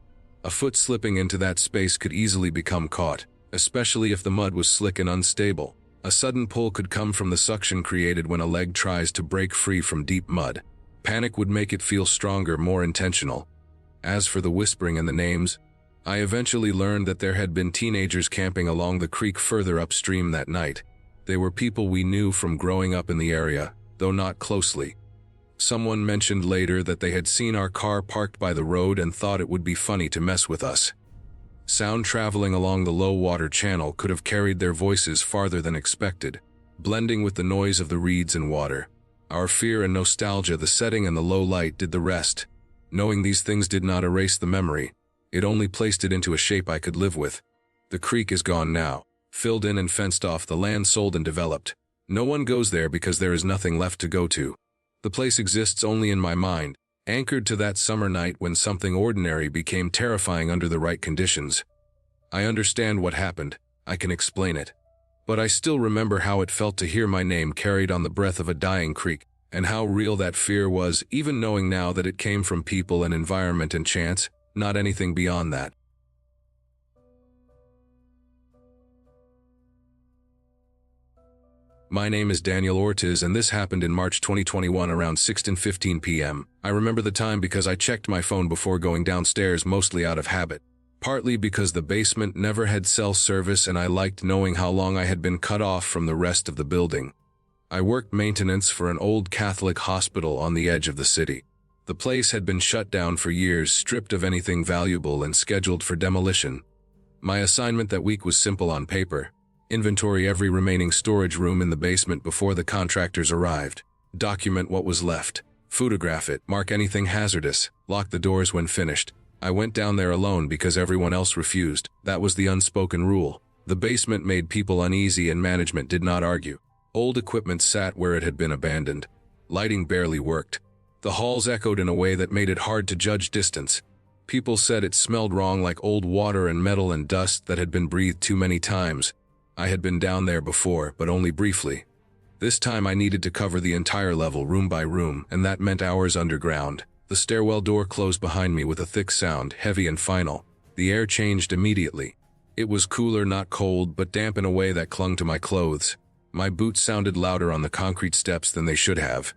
A foot slipping into that space could easily become caught, especially if the mud was slick and unstable. A sudden pull could come from the suction created when a leg tries to break free from deep mud. Panic would make it feel stronger, more intentional. As for the whispering and the names, I eventually learned that there had been teenagers camping along the creek further upstream that night. They were people we knew from growing up in the area, though not closely. Someone mentioned later that they had seen our car parked by the road and thought it would be funny to mess with us. Sound traveling along the low water channel could have carried their voices farther than expected, blending with the noise of the reeds and water. Our fear and nostalgia, the setting and the low light, did the rest. Knowing these things did not erase the memory. It only placed it into a shape I could live with. The creek is gone now, filled in and fenced off, the land sold and developed. No one goes there because there is nothing left to go to. The place exists only in my mind, anchored to that summer night when something ordinary became terrifying under the right conditions. I understand what happened, I can explain it. But I still remember how it felt to hear my name carried on the breath of a dying creek, and how real that fear was, even knowing now that it came from people and environment and chance, not anything beyond that. My name is Daniel Ortiz, and this happened in March 2021 around 6:15 p.m. I remember the time because I checked my phone before going downstairs, mostly out of habit. Partly because the basement never had cell service and I liked knowing how long I had been cut off from the rest of the building. I worked maintenance for an old Catholic hospital on the edge of the city. The place had been shut down for years, stripped of anything valuable and scheduled for demolition. My assignment that week was simple on paper. Inventory every remaining storage room in the basement before the contractors arrived. Document what was left. Photograph it. Mark anything hazardous. Lock the doors when finished. I went down there alone because everyone else refused. That was the unspoken rule. The basement made people uneasy and management did not argue. Old equipment sat where it had been abandoned. Lighting barely worked. The halls echoed in a way that made it hard to judge distance. People said it smelled wrong, like old water and metal and dust that had been breathed too many times. I had been down there before, but only briefly. This time I needed to cover the entire level, room by room, and that meant hours underground. The stairwell door closed behind me with a thick sound, heavy and final. The air changed immediately. It was cooler, not cold, but damp in a way that clung to my clothes. My boots sounded louder on the concrete steps than they should have.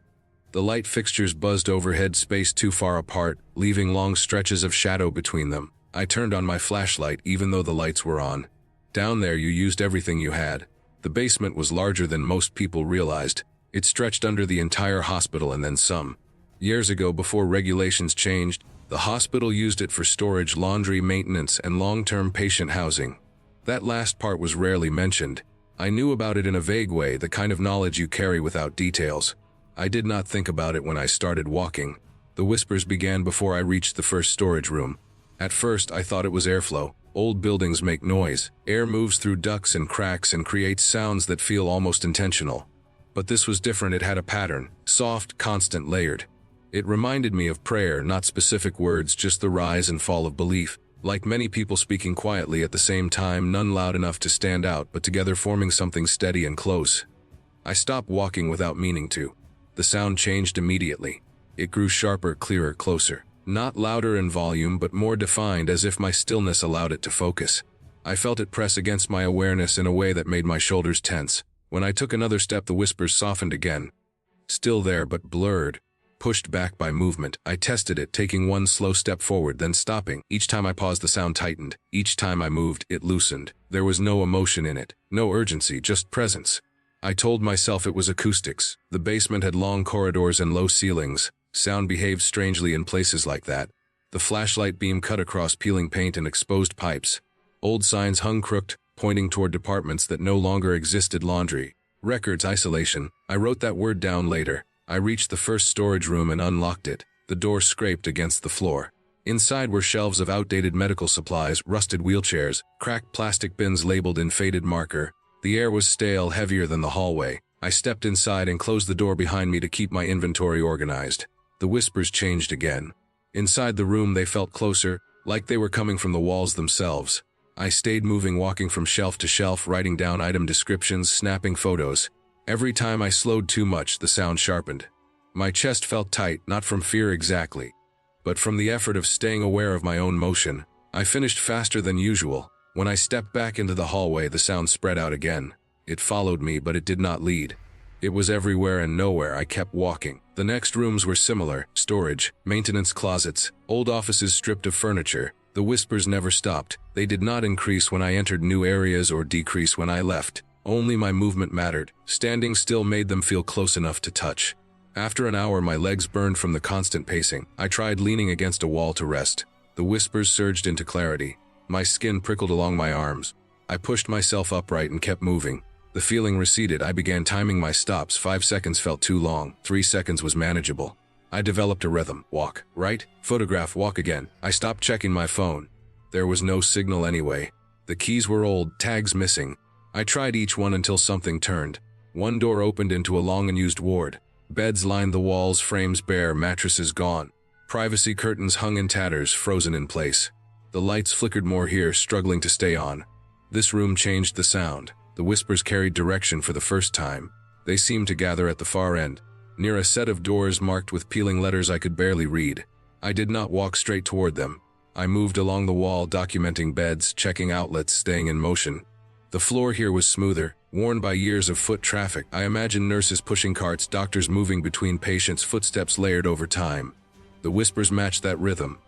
The light fixtures buzzed overhead, spaced too far apart, leaving long stretches of shadow between them. I turned on my flashlight even though the lights were on. Down there you used everything you had. The basement was larger than most people realized. It stretched under the entire hospital and then some. Years ago, before regulations changed, the hospital used it for storage, laundry, maintenance, and long-term patient housing. That last part was rarely mentioned. I knew about it in a vague way, the kind of knowledge you carry without details. I did not think about it when I started walking. The whispers began before I reached the first storage room. At first, I thought it was airflow. Old buildings make noise. Air moves through ducts and cracks and creates sounds that feel almost intentional. But this was different. It had a pattern, soft, constant, layered. It reminded me of prayer, not specific words, just the rise and fall of belief. Like many people speaking quietly at the same time, none loud enough to stand out, but together forming something steady and close. I stopped walking without meaning to. The sound changed immediately. It grew sharper, clearer, closer. Not louder in volume, but more defined, as if my stillness allowed it to focus. I felt it press against my awareness in a way that made my shoulders tense. When I took another step, the whispers softened again. Still there, but blurred. Pushed back by movement, I tested it, taking one slow step forward, then stopping. Each time I paused, the sound tightened. Each time I moved, it loosened. There was no emotion in it, no urgency, just presence. I told myself it was acoustics. The basement had long corridors and low ceilings. Sound behaved strangely in places like that. The flashlight beam cut across peeling paint and exposed pipes. Old signs hung crooked, pointing toward departments that no longer existed. Laundry. Records. Isolation. I wrote that word down later. I reached the first storage room and unlocked it. The door scraped against the floor. Inside were shelves of outdated medical supplies, rusted wheelchairs, cracked plastic bins labeled in faded marker. The air was stale, heavier than the hallway. I stepped inside and closed the door behind me to keep my inventory organized. The whispers changed again. Inside the room, they felt closer, like they were coming from the walls themselves. I stayed moving, walking from shelf to shelf, writing down item descriptions, snapping photos. Every time I slowed too much, the sound sharpened. My chest felt tight, not from fear exactly, but from the effort of staying aware of my own motion. I finished faster than usual. When I stepped back into the hallway, the sound spread out again. It followed me, but it did not lead. It was everywhere and nowhere. I kept walking. The next rooms were similar: storage, maintenance closets, old offices stripped of furniture. The whispers never stopped. They did not increase when I entered new areas or decrease when I left. Only my movement mattered. Standing still made them feel close enough to touch. After an hour, my legs burned from the constant pacing. I tried leaning against a wall to rest. The whispers surged into clarity. My skin prickled along my arms. I pushed myself upright and kept moving. The feeling receded. I began timing my stops. 5 seconds felt too long. 3 seconds was manageable. I developed a rhythm. Walk, right? Photograph, walk again. I stopped checking my phone. There was no signal anyway. The keys were old, tags missing. I tried each one until something turned. One door opened into a long unused ward. Beds lined the walls, frames bare, mattresses gone. Privacy curtains hung in tatters, frozen in place. The lights flickered more here, struggling to stay on. This room changed the sound. The whispers carried direction for the first time. They seemed to gather at the far end, near a set of doors marked with peeling letters I could barely read. I did not walk straight toward them. I moved along the wall, documenting beds, checking outlets, staying in motion. The floor here was smoother, worn by years of foot traffic. I imagined nurses pushing carts, doctors moving between patients, footsteps layered over time. The whispers matched that rhythm.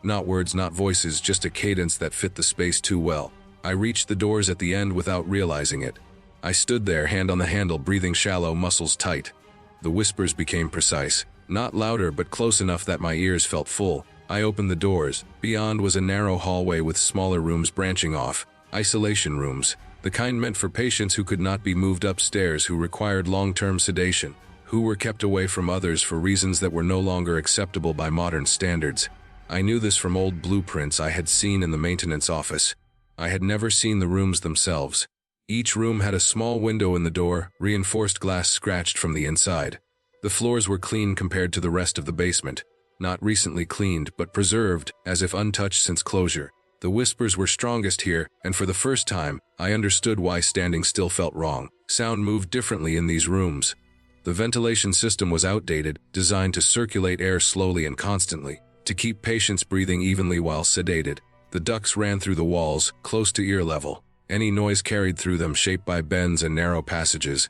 Not words, not voices, just a cadence that fit the space too well. I reached the doors at the end without realizing it. I stood there, hand on the handle, breathing shallow, muscles tight. The whispers became precise. Not louder, but close enough that my ears felt full. I opened the doors. Beyond was a narrow hallway with smaller rooms branching off. Isolation rooms. The kind meant for patients who could not be moved upstairs, who required long-term sedation, who were kept away from others for reasons that were no longer acceptable by modern standards. I knew this from old blueprints I had seen in the maintenance office. I had never seen the rooms themselves. Each room had a small window in the door, reinforced glass scratched from the inside. The floors were clean compared to the rest of the basement. Not recently cleaned, but preserved, as if untouched since closure. The whispers were strongest here, and for the first time, I understood why standing still felt wrong. Sound moved differently in these rooms. The ventilation system was outdated, designed to circulate air slowly and constantly, to keep patients breathing evenly while sedated. The ducts ran through the walls, close to ear level. Any noise carried through them, shaped by bends and narrow passages.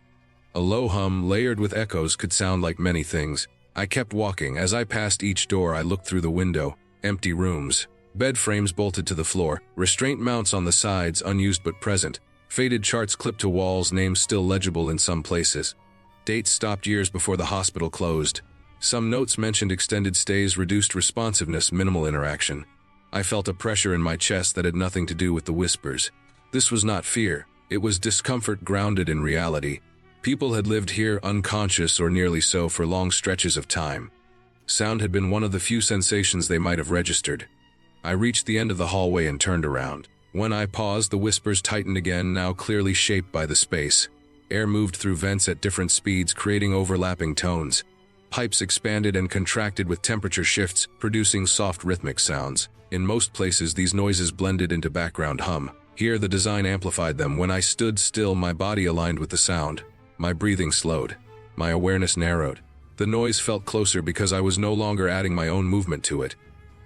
A low hum, layered with echoes, could sound like many things. I kept walking. As I passed each door, I looked through the window. Empty rooms. Bed frames bolted to the floor. Restraint mounts on the sides, unused but present. Faded charts clipped to walls, names still legible in some places. Dates stopped years before the hospital closed. Some notes mentioned extended stays, reduced responsiveness, minimal interaction. I felt a pressure in my chest that had nothing to do with the whispers. This was not fear. It was discomfort grounded in reality. People had lived here unconscious or nearly so for long stretches of time. Sound had been one of the few sensations they might have registered. I reached the end of the hallway and turned around. When I paused, the whispers tightened again, now clearly shaped by the space. Air moved through vents at different speeds, creating overlapping tones. Pipes expanded and contracted with temperature shifts, producing soft rhythmic sounds. In most places, these noises blended into background hum. Here, the design amplified them. When I stood still, my body aligned with the sound. My breathing slowed. My awareness narrowed. The noise felt closer because I was no longer adding my own movement to it.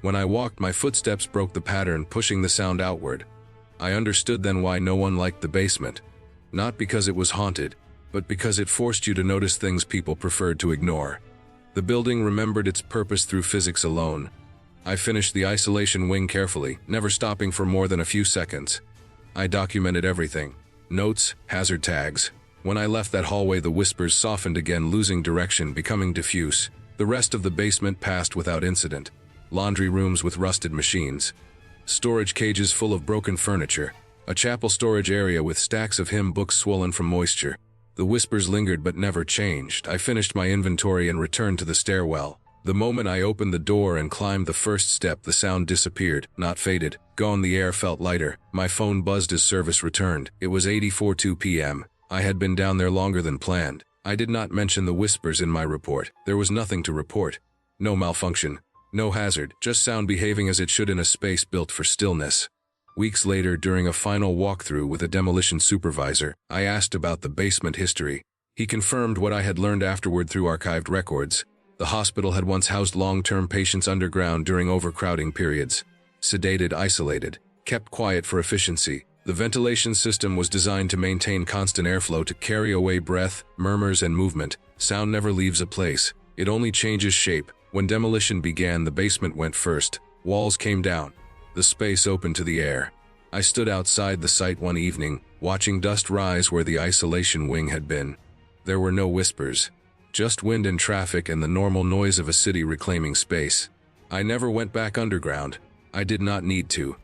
When I walked, my footsteps broke the pattern, pushing the sound outward. I understood then why no one liked the basement. Not because it was haunted, but because it forced you to notice things people preferred to ignore. The building remembered its purpose through physics alone. I finished the isolation wing carefully, never stopping for more than a few seconds. I documented everything. Notes, hazard tags. When I left that hallway, the whispers softened again, losing direction, becoming diffuse. The rest of the basement passed without incident. Laundry rooms with rusted machines. Storage cages full of broken furniture. A chapel storage area with stacks of hymn books swollen from moisture. The whispers lingered but never changed. I finished my inventory and returned to the stairwell. The moment I opened the door and climbed the first step, the sound disappeared, not faded. Gone. The air felt lighter. My phone buzzed as service returned. It was 8:42 p.m. I had been down there longer than planned. I did not mention the whispers in my report. There was nothing to report. No malfunction. No hazard. Just sound behaving as it should in a space built for stillness. Weeks later, during a final walkthrough with a demolition supervisor, I asked about the basement history. He confirmed what I had learned afterward through archived records. The hospital had once housed long-term patients underground during overcrowding periods. Sedated, isolated, kept quiet for efficiency. The ventilation system was designed to maintain constant airflow to carry away breath, murmurs, and movement. Sound never leaves a place. It only changes shape. When demolition began, the basement went first. Walls came down. The space opened to the air. I stood outside the site one evening, watching dust rise where the isolation wing had been. There were no whispers. Just wind and traffic and the normal noise of a city reclaiming space. I never went back underground. I did not need to.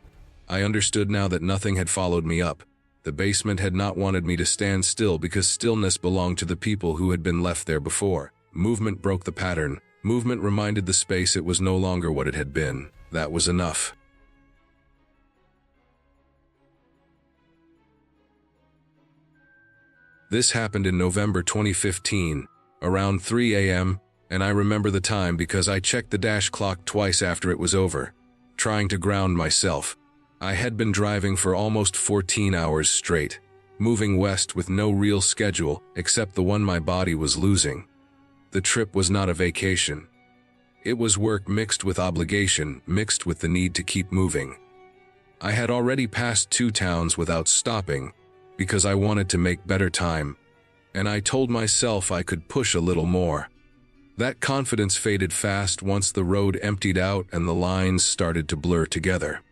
I understood now that nothing had followed me up. The basement had not wanted me to stand still because stillness belonged to the people who had been left there before. Movement broke the pattern. Movement reminded the space it was no longer what it had been. That was enough. This happened in November 2015, around 3 a.m., and I remember the time because I checked the dash clock twice after it was over, trying to ground myself. I had been driving for almost 14 hours straight, moving west with no real schedule except the one my body was losing. The trip was not a vacation. It was work mixed with obligation, mixed with the need to keep moving. I had already passed 2 towns without stopping because I wanted to make better time, and I told myself I could push a little more. That confidence faded fast once the road emptied out and the lines started to blur together.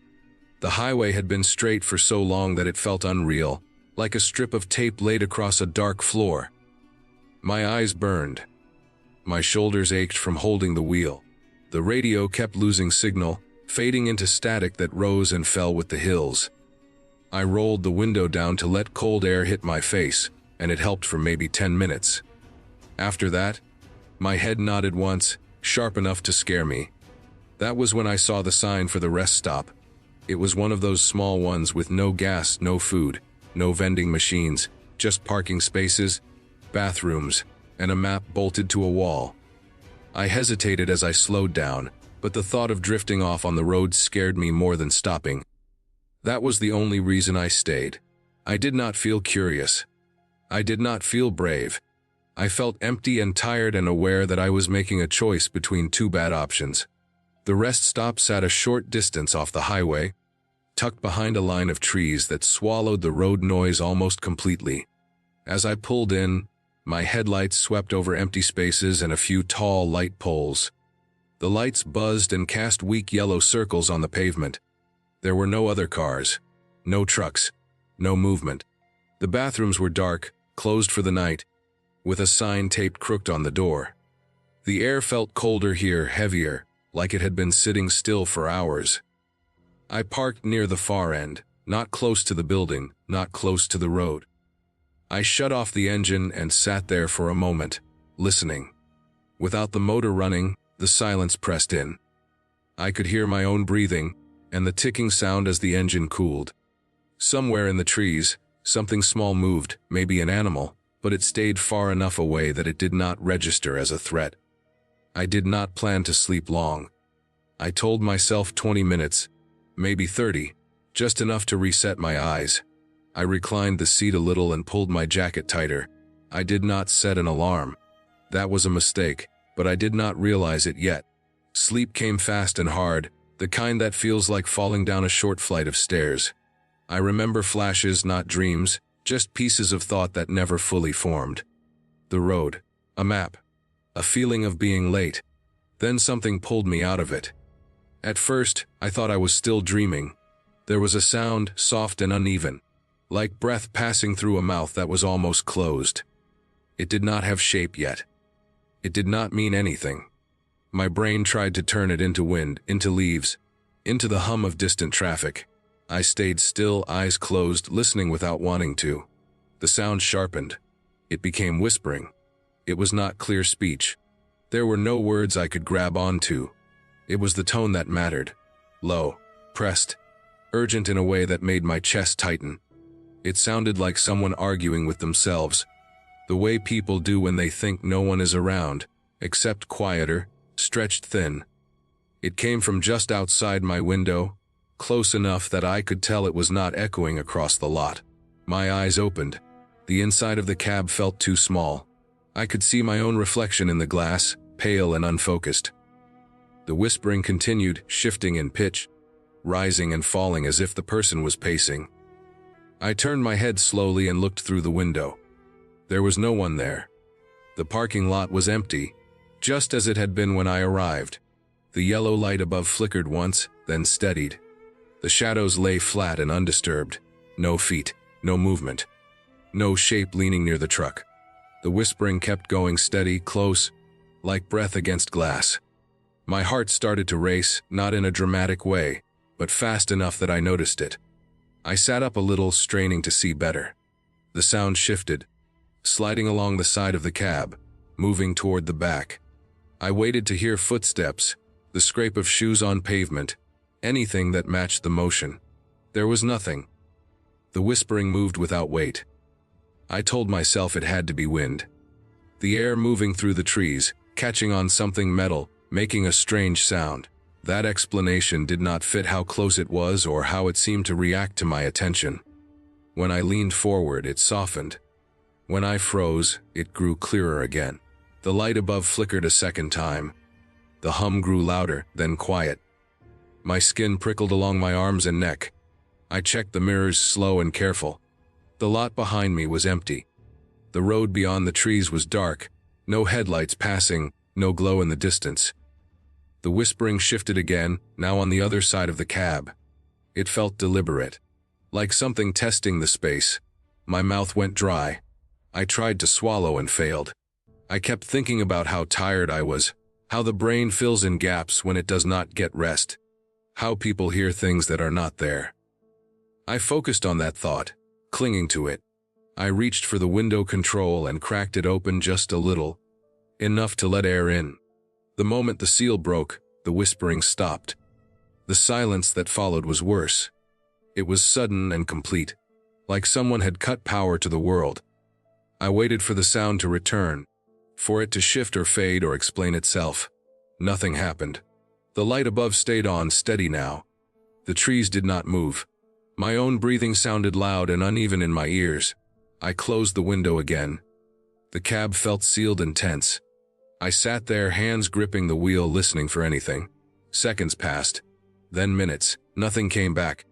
The highway had been straight for so long that it felt unreal, like a strip of tape laid across a dark floor. My eyes burned. My shoulders ached from holding the wheel. The radio kept losing signal, fading into static that rose and fell with the hills. I rolled the window down to let cold air hit my face, and it helped for maybe 10 minutes. After that, my head nodded once, sharp enough to scare me. That was when I saw the sign for the rest stop. It was one of those small ones with no gas, no food, no vending machines, just parking spaces, bathrooms, and a map bolted to a wall. I hesitated as I slowed down, but the thought of drifting off on the road scared me more than stopping. That was the only reason I stayed. I did not feel curious. I did not feel brave. I felt empty and tired and aware that I was making a choice between 2 bad options. The rest stop sat a short distance off the highway, tucked behind a line of trees that swallowed the road noise almost completely. As I pulled in, my headlights swept over empty spaces and a few tall light poles. The lights buzzed and cast weak yellow circles on the pavement. There were no other cars, no trucks, no movement. The bathrooms were dark, closed for the night, with a sign taped crooked on the door. The air felt colder here, heavier, like it had been sitting still for hours. I parked near the far end, Not close to the building, not close to the road. I shut off the engine and sat there for a moment, listening. Without the motor running, the silence pressed in. I could hear my own breathing and the ticking sound as the engine cooled. Somewhere in the trees, something small moved, maybe an animal, but it stayed far enough away that it did not register as a threat. I did not plan to sleep long. I told myself 20 minutes, maybe 30, just enough to reset my eyes. I reclined the seat a little and pulled my jacket tighter. I did not set an alarm. That was a mistake, but I did not realize it yet. Sleep came fast and hard, the kind that feels like falling down a short flight of stairs. I remember flashes, not dreams, just pieces of thought that never fully formed. The road, a map, a feeling of being late. Then something pulled me out of it. At first, I thought I was still dreaming. There was a sound, soft and uneven, like breath passing through a mouth that was almost closed. It did not have shape yet. It did not mean anything. My brain tried to turn it into wind, into leaves, into the hum of distant traffic. I stayed still, eyes closed, listening without wanting to. The sound sharpened. It became whispering. It was not clear speech. There were no words I could grab onto. It was the tone that mattered. Low, pressed, urgent in a way that made my chest tighten. It sounded like someone arguing with themselves, the way people do when they think no one is around, except quieter, stretched thin. It came from just outside my window, close enough that I could tell it was not echoing across the lot. My eyes opened. The inside of the cab felt too small. I could see my own reflection in the glass, pale and unfocused. The whispering continued, shifting in pitch, rising and falling as if the person was pacing. I turned my head slowly and looked through the window. There was no one there. The parking lot was empty, just as it had been when I arrived. The yellow light above flickered once, then steadied. The shadows lay flat and undisturbed. No feet, no movement, no shape leaning near the truck. The whispering kept going steady, close, like breath against glass. My heart started to race, not in a dramatic way, but fast enough that I noticed it. I sat up a little, straining to see better. The sound shifted, sliding along the side of the cab, moving toward the back. I waited to hear footsteps, the scrape of shoes on pavement, anything that matched the motion. There was nothing. The whispering moved without weight. I told myself it had to be wind. The air moving through the trees, catching on something metal, making a strange sound. That explanation did not fit how close it was or how it seemed to react to my attention. When I leaned forward, it softened. When I froze, it grew clearer again. The light above flickered a second time. The hum grew louder, then quiet. My skin prickled along my arms and neck. I checked the mirrors, slow and careful. The lot behind me was empty. The road beyond the trees was dark, no headlights passing, no glow in the distance. The whispering shifted again, now on the other side of the cab. It felt deliberate, like something testing the space. My mouth went dry. I tried to swallow and failed. I kept thinking about how tired I was, how the brain fills in gaps when it does not get rest, how people hear things that are not there. I focused on that thought, clinging to it. I reached for the window control and cracked it open just a little, enough to let air in. The moment the seal broke, the whispering stopped. The silence that followed was worse. It was sudden and complete, like someone had cut power to the world. I waited for the sound to return, for it to shift or fade or explain itself. Nothing happened. The light above stayed on, steady now. The trees did not move. My own breathing sounded loud and uneven in my ears. I closed the window again. The cab felt sealed and tense. I sat there, hands gripping the wheel, listening for anything. Seconds passed, then minutes. Nothing came back.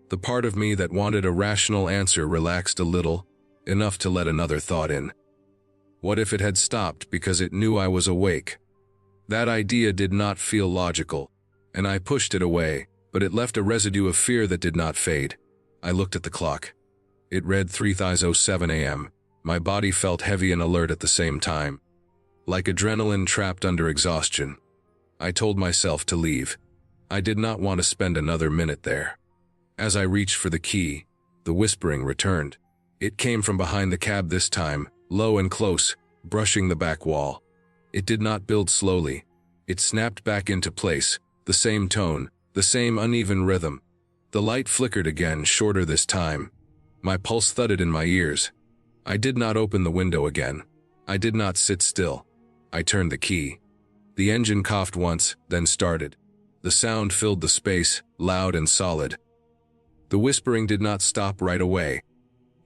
The part of me that wanted a rational answer relaxed a little, enough to let another thought in. What if it had stopped because it knew I was awake? That idea did not feel logical, and I pushed it away, but it left a residue of fear that did not fade. I looked at the clock. It read 3:07 a.m. My body felt heavy and alert at the same time, like adrenaline trapped under exhaustion. I told myself to leave. I did not want to spend another minute there. As I reached for the key, the whispering returned. It came from behind the cab this time, low and close, brushing the back wall. It did not build slowly. It snapped back into place, the same tone, the same uneven rhythm. The light flickered again, shorter this time. My pulse thudded in my ears. I did not open the window again. I did not sit still. I turned the key. The engine coughed once, then started. The sound filled the space, loud and solid. The whispering did not stop right away.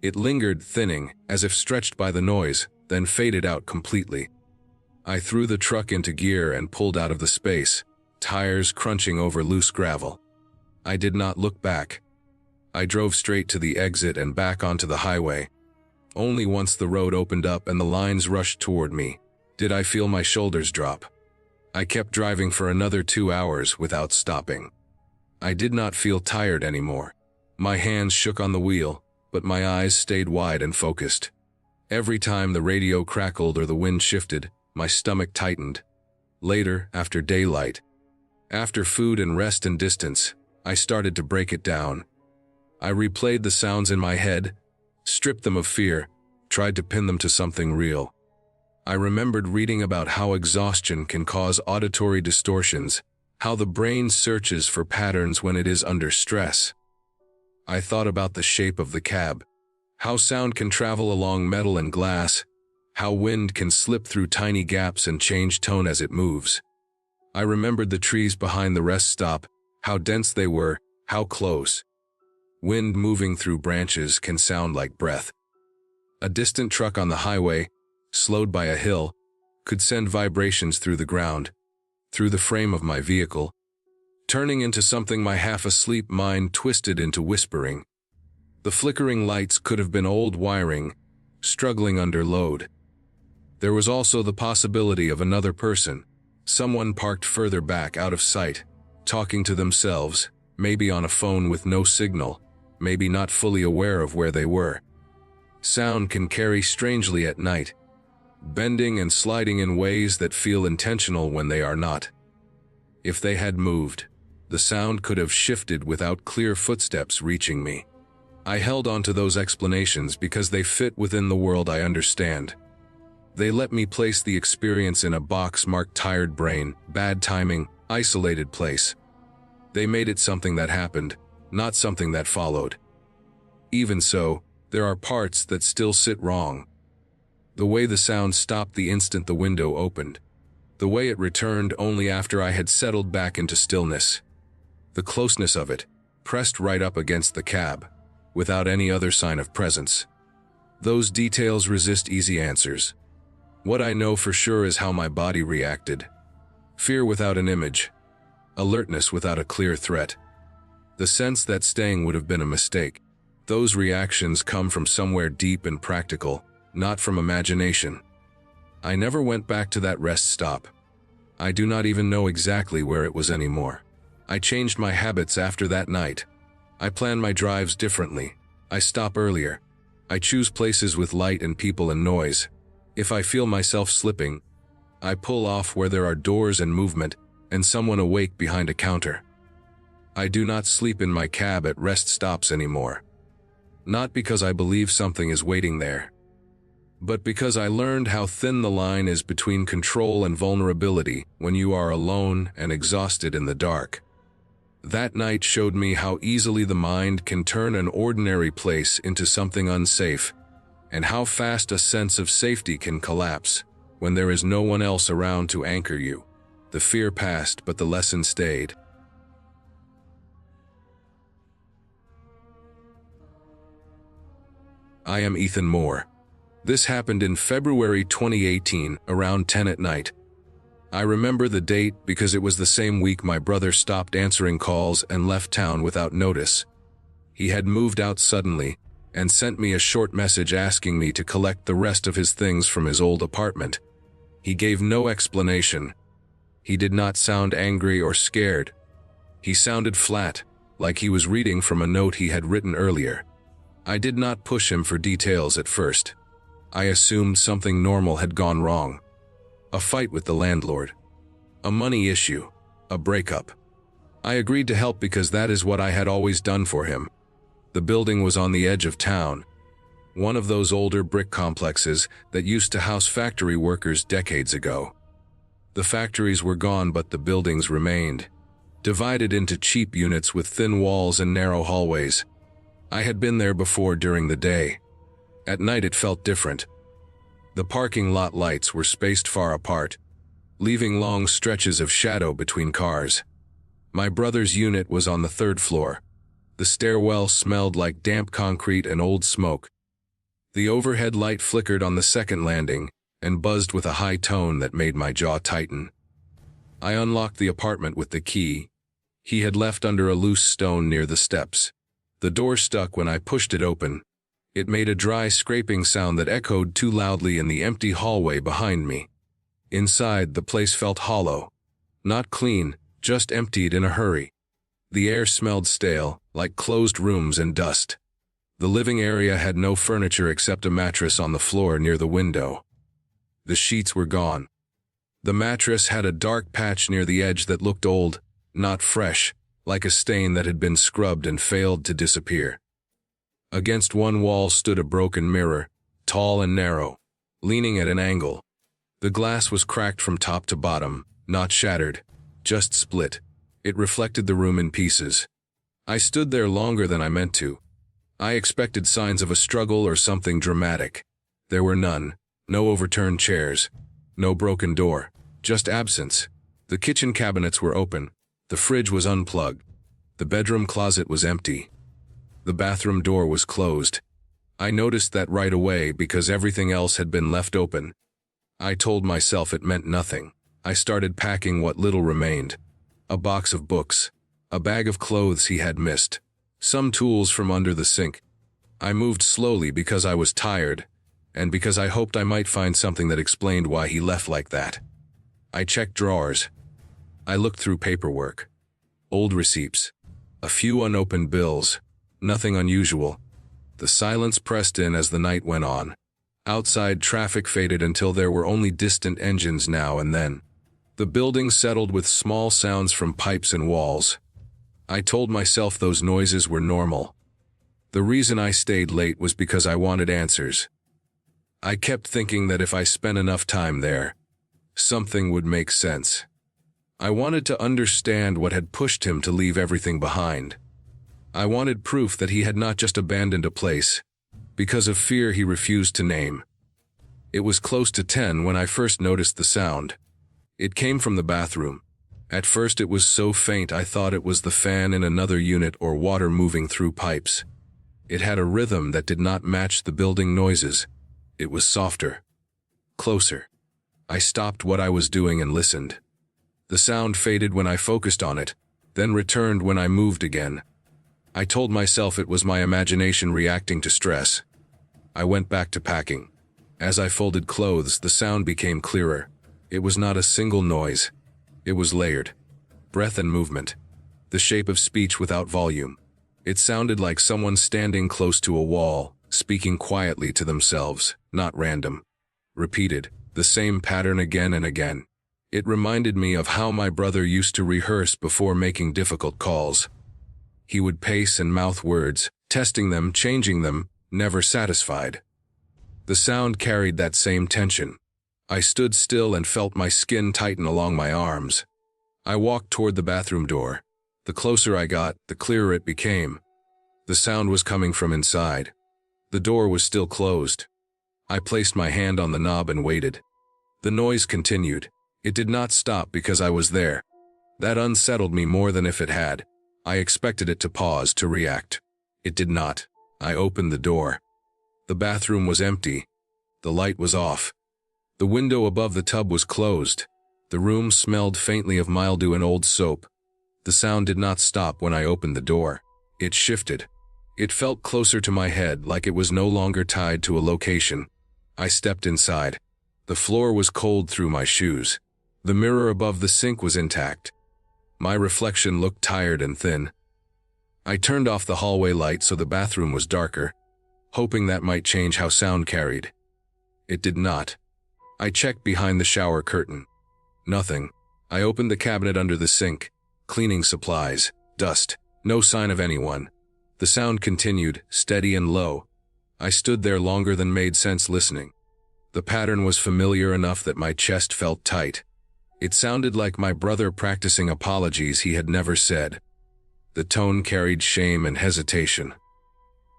It lingered, thinning, as if stretched by the noise, then faded out completely. I threw the truck into gear and pulled out of the space, tires crunching over loose gravel. I did not look back. I drove straight to the exit and back onto the highway. Only once the road opened up and the lines rushed toward me did I feel my shoulders drop. I kept driving for another 2 hours without stopping. I did not feel tired anymore. My hands shook on the wheel, but my eyes stayed wide and focused. Every time the radio crackled or the wind shifted, my stomach tightened. Later, after daylight, after food and rest and distance, I started to break it down. I replayed the sounds in my head, stripped them of fear, tried to pin them to something real. I remembered reading about how exhaustion can cause auditory distortions, how the brain searches for patterns when it is under stress. I thought about the shape of the cab, how sound can travel along metal and glass, how wind can slip through tiny gaps and change tone as it moves. I remembered the trees behind the rest stop, how dense they were, how close. Wind moving through branches can sound like breath. A distant truck on the highway, slowed by a hill, could send vibrations through the ground, through the frame of my vehicle, turning into something my half-asleep mind twisted into whispering. The flickering lights could have been old wiring, struggling under load. There was also the possibility of another person, someone parked further back out of sight, talking to themselves, maybe on a phone with no signal, maybe not fully aware of where they were. Sound can carry strangely at night, bending and sliding in ways that feel intentional when they are not. If they had moved, the sound could have shifted without clear footsteps reaching me. I held on to those explanations because they fit within the world I understand. They let me place the experience in a box marked tired brain, bad timing, isolated place. They made it something that happened, not something that followed. Even so, there are parts that still sit wrong. The way the sound stopped the instant the window opened. The way it returned only after I had settled back into stillness. The closeness of it, pressed right up against the cab, without any other sign of presence. Those details resist easy answers. What I know for sure is how my body reacted. Fear without an image. Alertness without a clear threat. The sense that staying would have been a mistake. Those reactions come from somewhere deep and practical, not from imagination. I never went back to that rest stop. I do not even know exactly where it was anymore. I changed my habits after that night. I plan my drives differently. I stop earlier. I choose places with light and people and noise. If I feel myself slipping, I pull off where there are doors and movement and someone awake behind a counter. I do not sleep in my cab at rest stops anymore. Not because I believe something is waiting there, but because I learned how thin the line is between control and vulnerability when you are alone and exhausted in the dark. That night showed me how easily the mind can turn an ordinary place into something unsafe, and how fast a sense of safety can collapse when there is no one else around to anchor you. The fear passed, but the lesson stayed. I am Ethan Moore. This happened in February 2018, around 10 at night. I remember the date because it was the same week my brother stopped answering calls and left town without notice. He had moved out suddenly and sent me a short message asking me to collect the rest of his things from his old apartment. He gave no explanation. He did not sound angry or scared. He sounded flat, like he was reading from a note he had written earlier. I did not push him for details at first. I assumed something normal had gone wrong. A fight with the landlord. A money issue. A breakup. I agreed to help because that is what I had always done for him. The building was on the edge of town, one of those older brick complexes that used to house factory workers decades ago. The factories were gone, but the buildings remained, divided into cheap units with thin walls and narrow hallways. I had been there before during the day. At night it felt different. The parking lot lights were spaced far apart, leaving long stretches of shadow between cars. My brother's unit was on the third floor. The stairwell smelled like damp concrete and old smoke. The overhead light flickered on the second landing and buzzed with a high tone that made my jaw tighten. I unlocked the apartment with the key he had left under a loose stone near the steps. The door stuck when I pushed it open. It made a dry scraping sound that echoed too loudly in the empty hallway behind me. Inside, the place felt hollow. Not clean, just emptied in a hurry. The air smelled stale, like closed rooms and dust. The living area had no furniture except a mattress on the floor near the window. The sheets were gone. The mattress had a dark patch near the edge that looked old, not fresh, like a stain that had been scrubbed and failed to disappear. Against one wall stood a broken mirror, tall and narrow, leaning at an angle. The glass was cracked from top to bottom, not shattered, just split. It reflected the room in pieces. I stood there longer than I meant to. I expected signs of a struggle or something dramatic. There were none. No overturned chairs. No broken door. Just absence. The kitchen cabinets were open. The fridge was unplugged. The bedroom closet was empty. The bathroom door was closed. I noticed that right away because everything else had been left open. I told myself it meant nothing. I started packing what little remained. A box of books. A bag of clothes he had missed. Some tools from under the sink. I moved slowly because I was tired, and because I hoped I might find something that explained why he left like that. I checked drawers. I looked through paperwork. Old receipts. A few unopened bills. Nothing unusual. The silence pressed in as the night went on. Outside, traffic faded until there were only distant engines now and then. The building settled with small sounds from pipes and walls. I told myself those noises were normal. The reason I stayed late was because I wanted answers. I kept thinking that if I spent enough time there, something would make sense. I wanted to understand what had pushed him to leave everything behind. I wanted proof that he had not just abandoned a place because of fear he refused to name. It was close to 10 when I first noticed the sound. It came from the bathroom. At first it was so faint I thought it was the fan in another unit or water moving through pipes. It had a rhythm that did not match the building noises. It was softer. Closer. I stopped what I was doing and listened. The sound faded when I focused on it, then returned when I moved again. I told myself it was my imagination reacting to stress. I went back to packing. As I folded clothes, the sound became clearer. It was not a single noise. It was layered. Breath and movement. The shape of speech without volume. It sounded like someone standing close to a wall, speaking quietly to themselves, not random. Repeated, the same pattern again and again. It reminded me of how my brother used to rehearse before making difficult calls. He would pace and mouth words, testing them, changing them, never satisfied. The sound carried that same tension. I stood still and felt my skin tighten along my arms. I walked toward the bathroom door. The closer I got, the clearer it became. The sound was coming from inside. The door was still closed. I placed my hand on the knob and waited. The noise continued. It did not stop because I was there. That unsettled me more than if it had. I expected it to pause, to react. It did not. I opened the door. The bathroom was empty. The light was off. The window above the tub was closed. The room smelled faintly of mildew and old soap. The sound did not stop when I opened the door. It shifted. It felt closer to my head, like it was no longer tied to a location. I stepped inside. The floor was cold through my shoes. The mirror above the sink was intact. My reflection looked tired and thin. I turned off the hallway light so the bathroom was darker, hoping that might change how sound carried. It did not. I checked behind the shower curtain. Nothing. I opened the cabinet under the sink. cleaning supplies, dust, no sign of anyone. The sound continued, steady and low. I stood there longer than made sense listening. The pattern was familiar enough that my chest felt tight. It sounded like my brother practicing apologies he had never said. The tone carried shame and hesitation.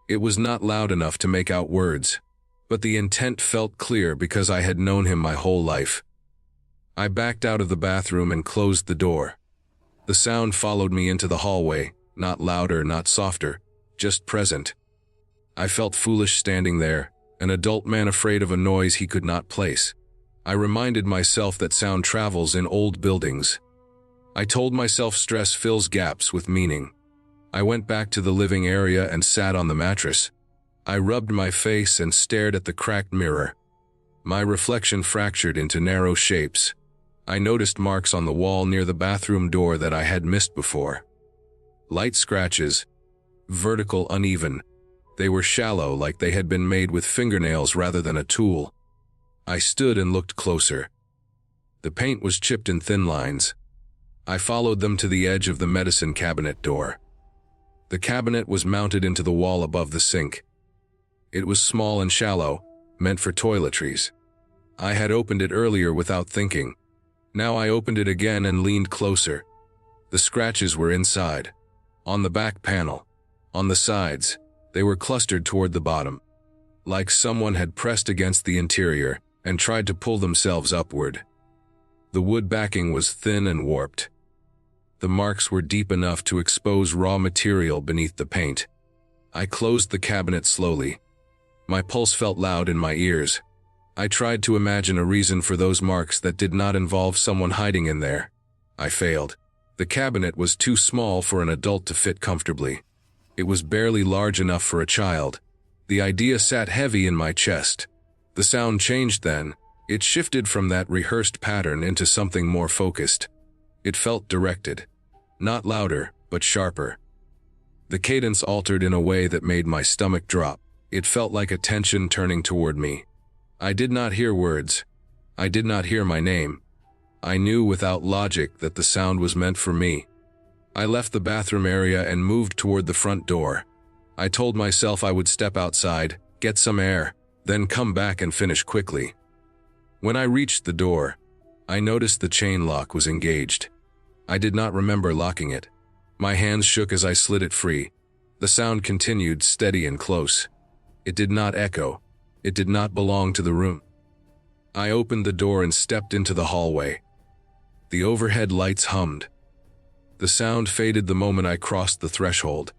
It was not loud enough to make out words, but the intent felt clear because I had known him my whole life. I backed out of the bathroom and closed the door. The sound followed me into the hallway, not louder, not softer, just present. I felt foolish standing there, an adult man afraid of a noise he could not place. I reminded myself that sound travels in old buildings. I told myself stress fills gaps with meaning. I went back to the living area and sat on the mattress. I rubbed my face and stared at the cracked mirror. My reflection fractured into narrow shapes. I noticed marks on the wall near the bathroom door that I had missed before. Light scratches, vertical, uneven. They were shallow, like they had been made with fingernails rather than a tool. I stood and looked closer. The paint was chipped in thin lines. I followed them to the edge of the medicine cabinet door. The cabinet was mounted into the wall above the sink. It was small and shallow, meant for toiletries. I had opened it earlier without thinking. Now I opened it again and leaned closer. The scratches were inside, on the back panel, on the sides. They were clustered toward the bottom, like someone had pressed against the interior and tried to pull themselves upward. The wood backing was thin and warped. The marks were deep enough to expose raw material beneath the paint. I closed the cabinet slowly. My pulse felt loud in my ears. I tried to imagine a reason for those marks that did not involve someone hiding in there. I failed. The cabinet was too small for an adult to fit comfortably. It was barely large enough for a child. The idea sat heavy in my chest. The sound changed then. It shifted from that rehearsed pattern into something more focused. It felt directed. Not louder, but sharper. The cadence altered in a way that made my stomach drop. It felt like attention turning toward me. I did not hear words. I did not hear my name. I knew without logic that the sound was meant for me. I left the bathroom area and moved toward the front door. I told myself I would step outside, get some air, then come back and finish quickly. When I reached the door, I noticed the chain lock was engaged. I did not remember locking it. My hands shook as I slid it free. The sound continued, steady and close. It did not echo. It did not belong to the room. I opened the door and stepped into the hallway. The overhead lights hummed. The sound faded the moment I crossed the threshold.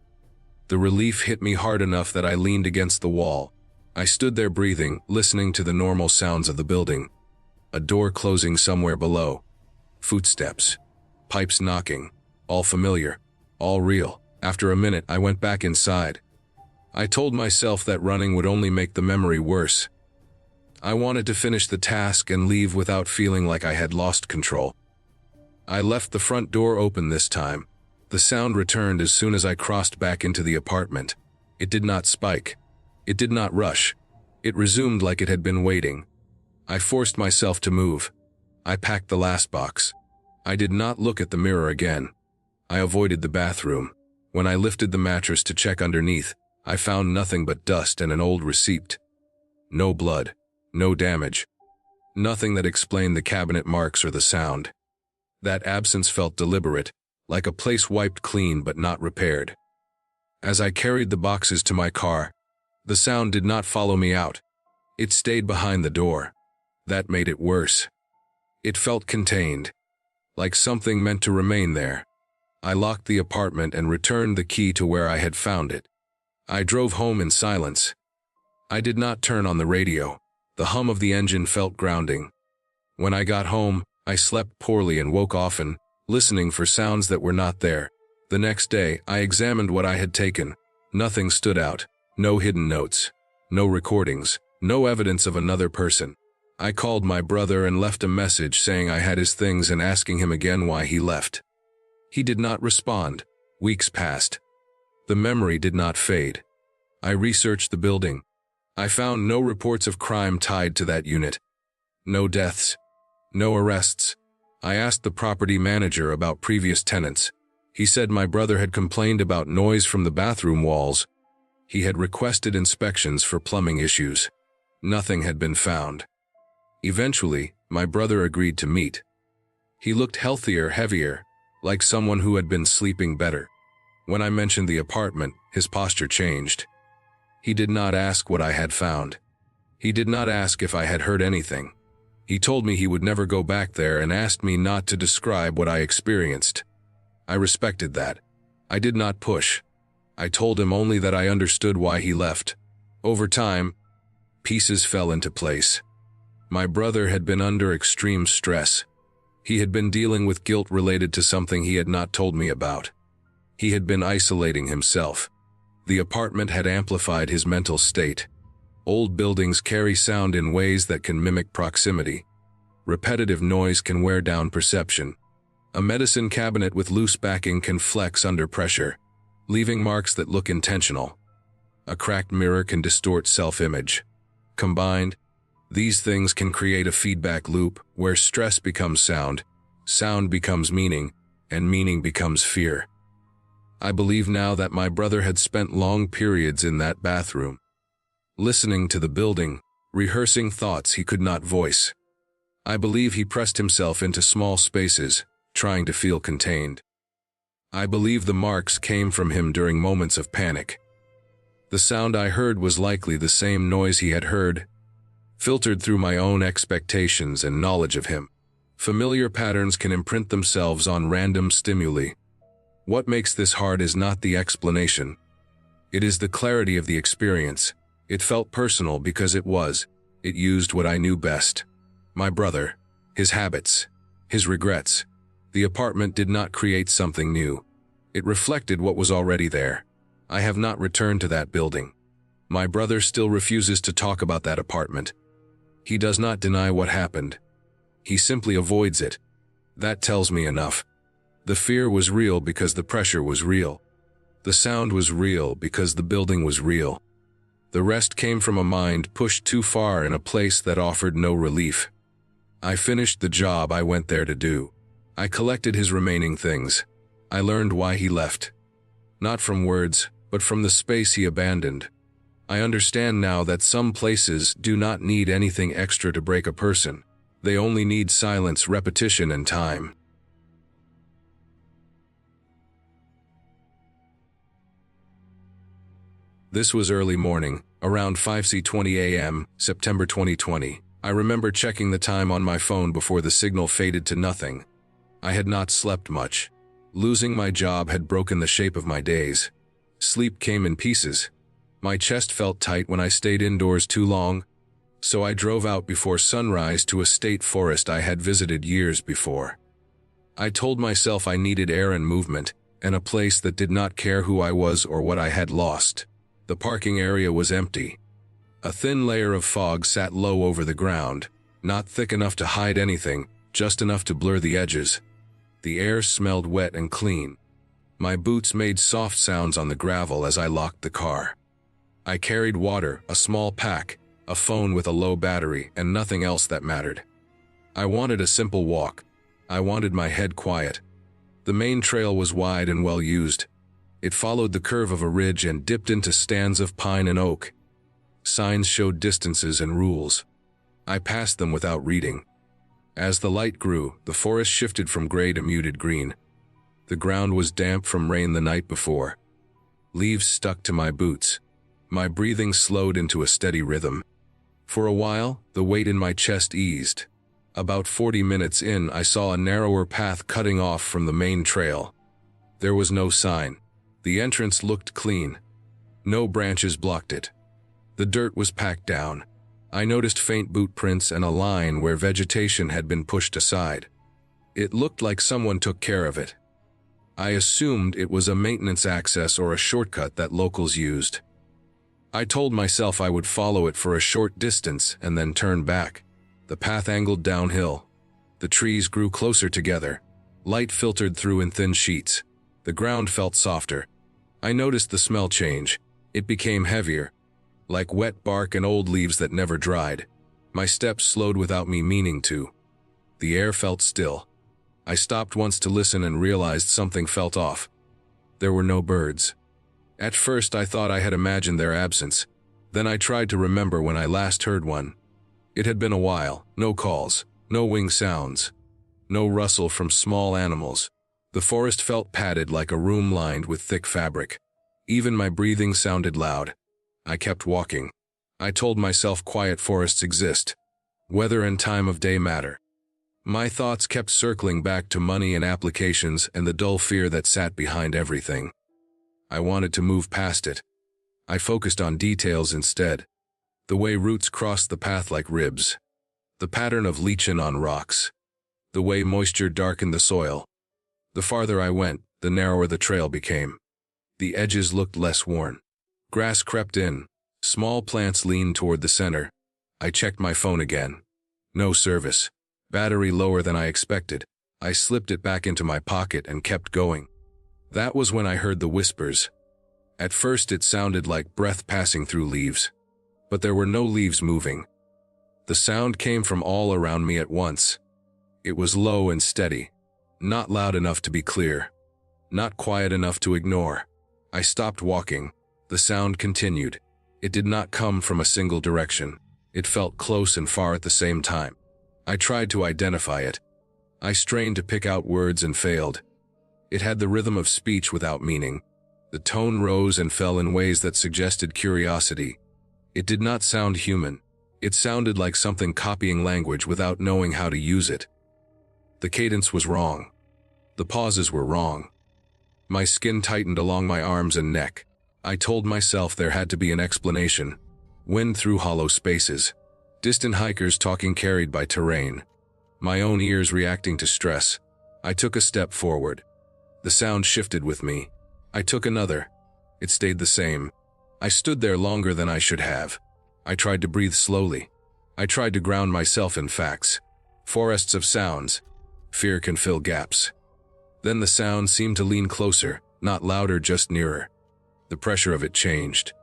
The relief hit me hard enough that I leaned against the wall. I stood there breathing, listening to the normal sounds of the building. A door closing somewhere below. Footsteps. Pipes knocking. All familiar. All real. After a minute, I went back inside. I told myself that running would only make the memory worse. I wanted to finish the task and leave without feeling like I had lost control. I left the front door open this time. The sound returned as soon as I crossed back into the apartment. It did not spike. It did not rush. It resumed like it had been waiting. I forced myself to move. I packed the last box. I did not look at the mirror again. I avoided the bathroom. When I lifted the mattress to check underneath, I found nothing but dust and an old receipt. No blood. No damage. Nothing that explained the cabinet marks or the sound. That absence felt deliberate, like a place wiped clean but not repaired. As I carried the boxes to my car, the sound did not follow me out. It stayed behind the door. That made it worse. It felt contained, like something meant to remain there. I locked the apartment and returned the key to where I had found it. I drove home in silence. I did not turn on the radio. The hum of the engine felt grounding. When I got home, I slept poorly and woke often, listening for sounds that were not there. The next day, I examined what I had taken. Nothing stood out. No hidden notes. No recordings. No evidence of another person. I called my brother and left a message saying I had his things and asking him again why he left. He did not respond. Weeks passed. The memory did not fade. I researched the building. I found no reports of crime tied to that unit. No deaths. No arrests. I asked the property manager about previous tenants. He said my brother had complained about noise from the bathroom walls. He had requested inspections for plumbing issues. Nothing had been found. Eventually, my brother agreed to meet. He looked healthier, heavier, like someone who had been sleeping better. When I mentioned the apartment, his posture changed. He did not ask what I had found. He did not ask if I had heard anything. He told me he would never go back there and asked me not to describe what I experienced. I respected that. I did not push. I told him only that I understood why he left. Over time, pieces fell into place. My brother had been under extreme stress. He had been dealing with guilt related to something he had not told me about. He had been isolating himself. The apartment had amplified his mental state. Old buildings carry sound in ways that can mimic proximity. Repetitive noise can wear down perception. A medicine cabinet with loose backing can flex under pressure, leaving marks that look intentional. A cracked mirror can distort self-image. Combined, these things can create a feedback loop where stress becomes sound becomes meaning, and meaning becomes fear. I believe now that my brother had spent long periods in that bathroom, listening to the building, rehearsing thoughts he could not voice. I believe he pressed himself into small spaces, trying to feel contained. I believe the marks came from him during moments of panic. The sound I heard was likely the same noise he had heard, filtered through my own expectations and knowledge of him. Familiar patterns can imprint themselves on random stimuli. What makes this hard is not the explanation. It is the clarity of the experience. It felt personal because it used what I knew best. My brother, his habits, his regrets. The apartment did not create something new. It reflected what was already there. I have not returned to that building. My brother still refuses to talk about that apartment. He does not deny what happened. He simply avoids it. That tells me enough. The fear was real because the pressure was real. The sound was real because the building was real. The rest came from a mind pushed too far in a place that offered no relief. I finished the job I went there to do. I collected his remaining things. I learned why he left. Not from words, but from the space he abandoned. I understand now that some places do not need anything extra to break a person. They only need silence, repetition, and time. This was early morning, around 5:20 a.m., September 2020. I remember checking the time on my phone before the signal faded to nothing. I had not slept much. Losing my job had broken the shape of my days. Sleep came in pieces. My chest felt tight when I stayed indoors too long, so I drove out before sunrise to a state forest I had visited years before. I told myself I needed air and movement, and a place that did not care who I was or what I had lost. The parking area was empty. A thin layer of fog sat low over the ground, not thick enough to hide anything, just enough to blur the edges. The air smelled wet and clean. My boots made soft sounds on the gravel as I locked the car. I carried water, a small pack, a phone with a low battery, and nothing else that mattered. I wanted a simple walk. I wanted my head quiet. The main trail was wide and well used. It followed the curve of a ridge and dipped into stands of pine and oak. Signs showed distances and rules. I passed them without reading. As the light grew, the forest shifted from gray to muted green. The ground was damp from rain the night before. Leaves stuck to my boots. My breathing slowed into a steady rhythm. For a while, the weight in my chest eased. About 40 minutes in, I saw a narrower path cutting off from the main trail. There was no sign. The entrance looked clean. No branches blocked it. The dirt was packed down. I noticed faint boot prints and a line where vegetation had been pushed aside. It looked like someone took care of it. I assumed it was a maintenance access or a shortcut that locals used. I told myself I would follow it for a short distance and then turn back. The path angled downhill. The trees grew closer together. Light filtered through in thin sheets. The ground felt softer. I noticed the smell change. It became heavier, like wet bark and old leaves that never dried. My steps slowed without me meaning to. The air felt still. I stopped once to listen and realized something felt off. There were no birds. At first I thought I had imagined their absence. Then I tried to remember when I last heard one. It had been a while. No calls, no wing sounds, no rustle from small animals. The forest felt padded like a room lined with thick fabric. Even my breathing sounded loud. I kept walking. I told myself quiet forests exist. Weather and time of day matter. My thoughts kept circling back to money and applications and the dull fear that sat behind everything. I wanted to move past it. I focused on details instead. The way roots crossed the path like ribs. The pattern of lichen on rocks. The way moisture darkened the soil. The farther I went, the narrower the trail became. The edges looked less worn. Grass crept in. Small plants leaned toward the center. I checked my phone again. No service. Battery lower than I expected. I slipped it back into my pocket and kept going. That was when I heard the whispers. At first it sounded like breath passing through leaves. But there were no leaves moving. The sound came from all around me at once. It was low and steady. Not loud enough to be clear. Not quiet enough to ignore. I stopped walking. The sound continued. It did not come from a single direction. It felt close and far at the same time. I tried to identify it. I strained to pick out words and failed. It had the rhythm of speech without meaning. The tone rose and fell in ways that suggested curiosity. It did not sound human. It sounded like something copying language without knowing how to use it. The cadence was wrong. The pauses were wrong. My skin tightened along my arms and neck. I told myself there had to be an explanation. Wind through hollow spaces. Distant hikers talking carried by terrain. My own ears reacting to stress. I took a step forward. The sound shifted with me. I took another. It stayed the same. I stood there longer than I should have. I tried to breathe slowly. I tried to ground myself in facts. Forests of sounds. Fear can fill gaps. Then the sound seemed to lean closer, not louder, just nearer. The pressure of it changed.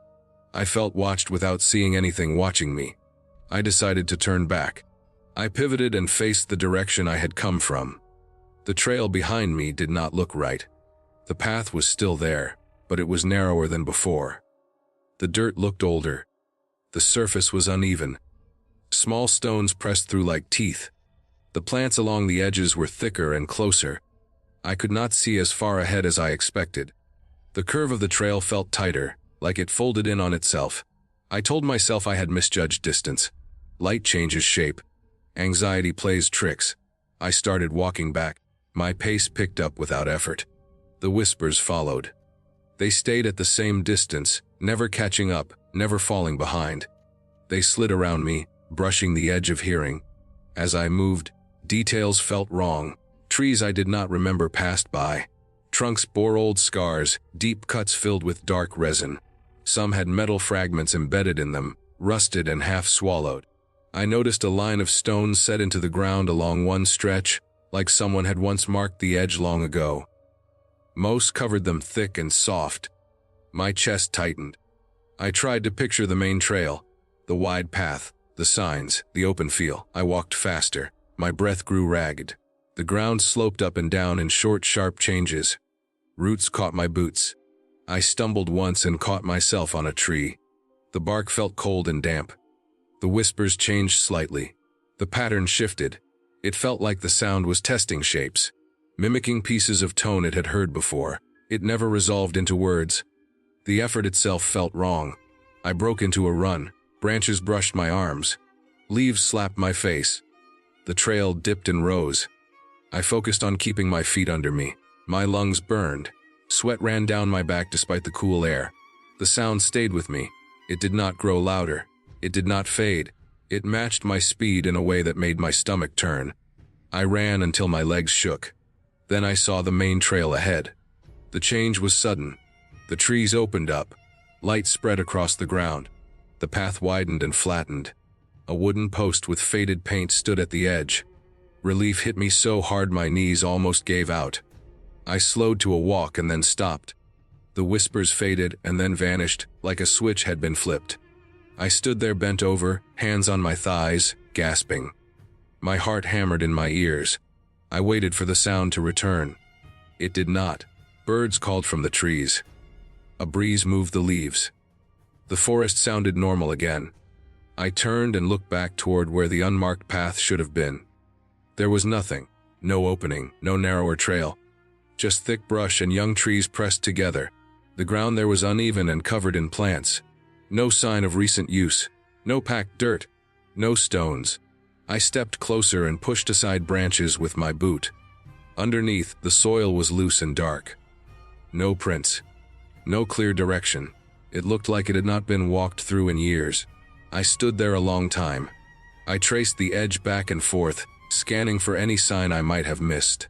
I felt watched without seeing anything watching me. I decided to turn back. I pivoted and faced the direction I had come from. The trail behind me did not look right. The path was still there, but it was narrower than before. The dirt looked older. The surface was uneven. Small stones pressed through like teeth. The plants along the edges were thicker and closer. I could not see as far ahead as I expected. The curve of the trail felt tighter, like it folded in on itself. I told myself I had misjudged distance. Light changes shape. Anxiety plays tricks. I started walking back. My pace picked up without effort. The whispers followed. They stayed at the same distance, never catching up, never falling behind. They slid around me, brushing the edge of hearing. As I moved, details felt wrong. Trees I did not remember passed by. Trunks bore old scars, deep cuts filled with dark resin. Some had metal fragments embedded in them, rusted and half swallowed. I noticed a line of stones set into the ground along one stretch, like someone had once marked the edge long ago. Moss covered them thick and soft. My chest tightened. I tried to picture the main trail, the wide path, the signs, the open field. I walked faster. My breath grew ragged. The ground sloped up and down in short, sharp changes. Roots caught my boots. I stumbled once and caught myself on a tree. The bark felt cold and damp. The whispers changed slightly. The pattern shifted. It felt like the sound was testing shapes, mimicking pieces of tone it had heard before. It never resolved into words. The effort itself felt wrong. I broke into a run. Branches brushed my arms. Leaves slapped my face. The trail dipped and rose. I focused on keeping my feet under me. My lungs burned. Sweat ran down my back despite the cool air. The sound stayed with me. It did not grow louder. It did not fade. It matched my speed in a way that made my stomach turn. I ran until my legs shook. Then I saw the main trail ahead. The change was sudden. The trees opened up. Light spread across the ground. The path widened and flattened. A wooden post with faded paint stood at the edge. Relief hit me so hard my knees almost gave out. I slowed to a walk and then stopped. The whispers faded and then vanished, like a switch had been flipped. I stood there bent over, hands on my thighs, gasping. My heart hammered in my ears. I waited for the sound to return. It did not. Birds called from the trees. A breeze moved the leaves. The forest sounded normal again. I turned and looked back toward where the unmarked path should have been. There was nothing. No opening, no narrower trail. Just thick brush and young trees pressed together. The ground there was uneven and covered in plants. No sign of recent use. No packed dirt. No stones. I stepped closer and pushed aside branches with my boot. Underneath, the soil was loose and dark. No prints. No clear direction. It looked like it had not been walked through in years. I stood there a long time. I traced the edge back and forth, scanning for any sign I might have missed.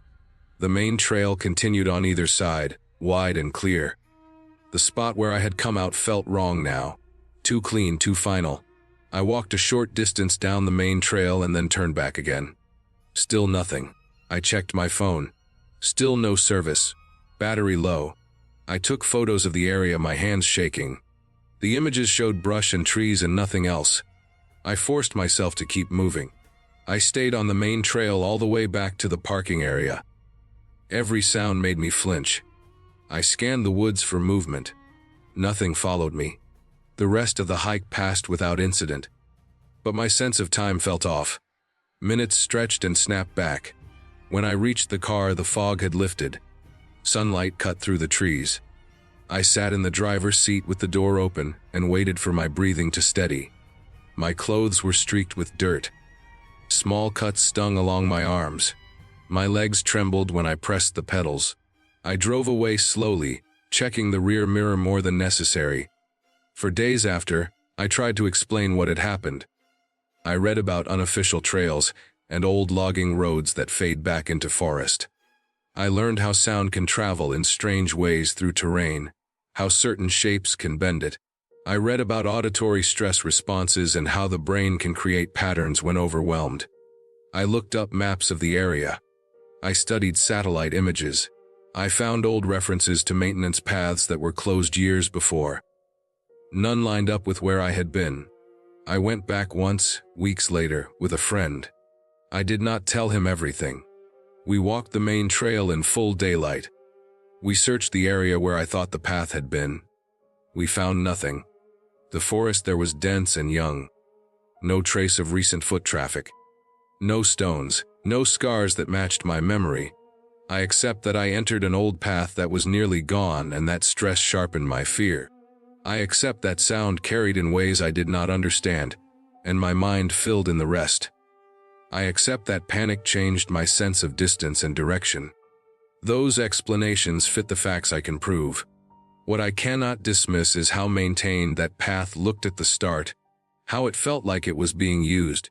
The main trail continued on either side, wide and clear. The spot where I had come out felt wrong now. Too clean, too final. I walked a short distance down the main trail and then turned back again. Still nothing. I checked my phone. Still no service. Battery low. I took photos of the area, my hands shaking. The images showed brush and trees and nothing else. I forced myself to keep moving. I stayed on the main trail all the way back to the parking area. Every sound made me flinch. I scanned the woods for movement. Nothing followed me. The rest of the hike passed without incident. But my sense of time felt off. Minutes stretched and snapped back. When I reached the car, the fog had lifted. Sunlight cut through the trees. I sat in the driver's seat with the door open and waited for my breathing to steady. My clothes were streaked with dirt. Small cuts stung along my arms. My legs trembled when I pressed the pedals. I drove away slowly, checking the rear mirror more than necessary. For days after, I tried to explain what had happened. I read about unofficial trails and old logging roads that fade back into forest. I learned how sound can travel in strange ways through terrain, how certain shapes can bend it. I read about auditory stress responses and how the brain can create patterns when overwhelmed. I looked up maps of the area. I studied satellite images. I found old references to maintenance paths that were closed years before. None lined up with where I had been. I went back once, weeks later, with a friend. I did not tell him everything. We walked the main trail in full daylight. We searched the area where I thought the path had been. We found nothing. The forest there was dense and young. No trace of recent foot traffic. No stones, no scars that matched my memory. I accept that I entered an old path that was nearly gone and that stress sharpened my fear. I accept that sound carried in ways I did not understand, and my mind filled in the rest. I accept that panic changed my sense of distance and direction. Those explanations fit the facts I can prove. What I cannot dismiss is how maintained that path looked at the start, how it felt like it was being used,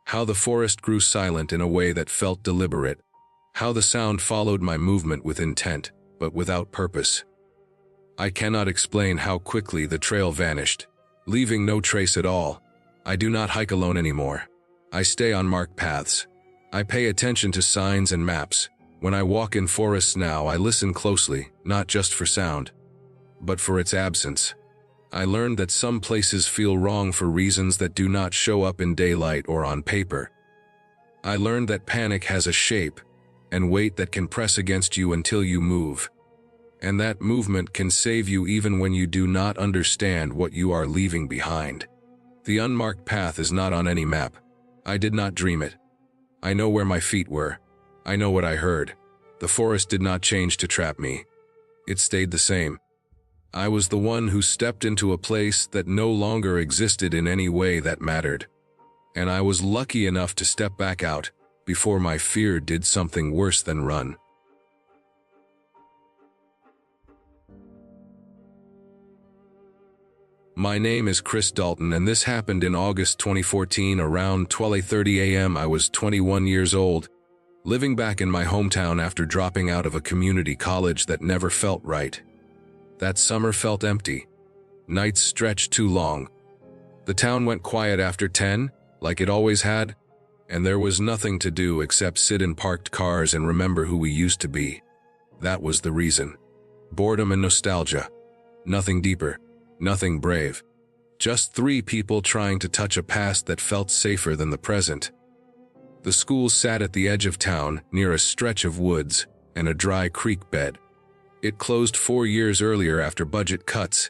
how the forest grew silent in a way that felt deliberate, how the sound followed my movement with intent, but without purpose. I cannot explain how quickly the trail vanished, leaving no trace at all. I do not hike alone anymore. I stay on marked paths. I pay attention to signs and maps. When I walk in forests now, I listen closely, not just for sound, but for its absence. I learned that some places feel wrong for reasons that do not show up in daylight or on paper. I learned that panic has a shape and weight that can press against you until you move. And that movement can save you even when you do not understand what you are leaving behind. The unmarked path is not on any map. I did not dream it. I know where my feet were. I know what I heard. The forest did not change to trap me. It stayed the same. I was the one who stepped into a place that no longer existed in any way that mattered. And I was lucky enough to step back out before my fear did something worse than run. My name is Chris Dalton, and this happened in August 2014 around 12:30 a.m. I was 21 years old, living back in my hometown after dropping out of a community college that never felt right. That summer felt empty. Nights stretched too long. The town went quiet after 10, like it always had, and there was nothing to do except sit in parked cars and remember who we used to be. That was the reason. Boredom and nostalgia. Nothing deeper. Nothing brave. Just three people trying to touch a past that felt safer than the present. The school sat at the edge of town, near a stretch of woods and a dry creek bed. It closed 4 years earlier after budget cuts,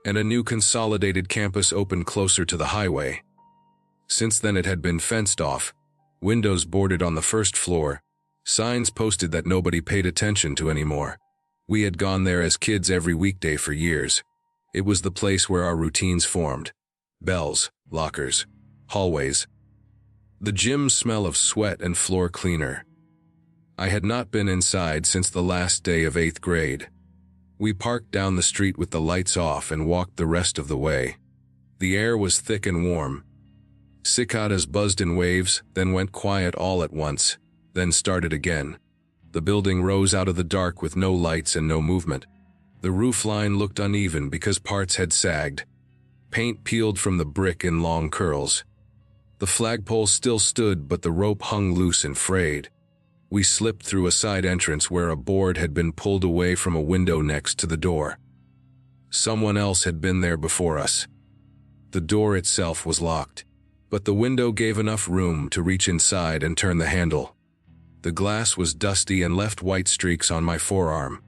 and a new consolidated campus opened closer to the highway. Since then it had been fenced off, windows boarded on the first floor, signs posted that nobody paid attention to anymore. We had gone there as kids every weekday for years. It was the place where our routines formed. Bells, lockers, hallways. The gym's smell of sweat and floor cleaner. I had not been inside since the last day of 8th grade. We parked down the street with the lights off and walked the rest of the way. The air was thick and warm. Cicadas buzzed in waves, then went quiet all at once, then started again. The building rose out of the dark with no lights and no movement. The roof line looked uneven because parts had sagged. Paint peeled from the brick in long curls. The flagpole still stood, but the rope hung loose and frayed. We slipped through a side entrance where a board had been pulled away from a window next to the door. Someone else had been there before us. The door itself was locked, but the window gave enough room to reach inside and turn the handle. The glass was dusty and left white streaks on my forearm.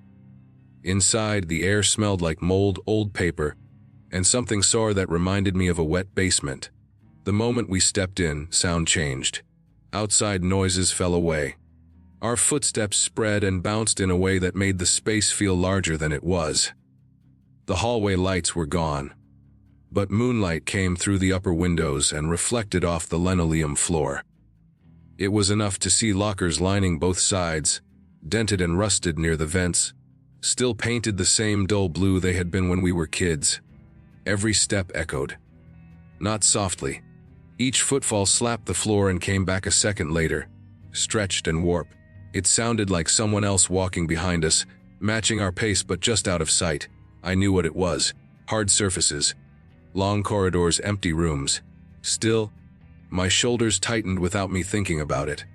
Inside, the air smelled like mold, old paper, and something sour that reminded me of a wet basement. The moment we stepped in, sound changed. Outside noises fell away. Our footsteps spread and bounced in a way that made the space feel larger than it was. The hallway lights were gone, but moonlight came through the upper windows and reflected off the linoleum floor. It was enough to see lockers lining both sides, dented and rusted near the vents, still painted the same dull blue they had been when we were kids. Every step echoed. Not softly. Each footfall slapped the floor and came back a second later, stretched and warped. It sounded like someone else walking behind us, matching our pace but just out of sight. I knew what it was. Hard surfaces. Long corridors, empty rooms. Still, my shoulders tightened without me thinking about it.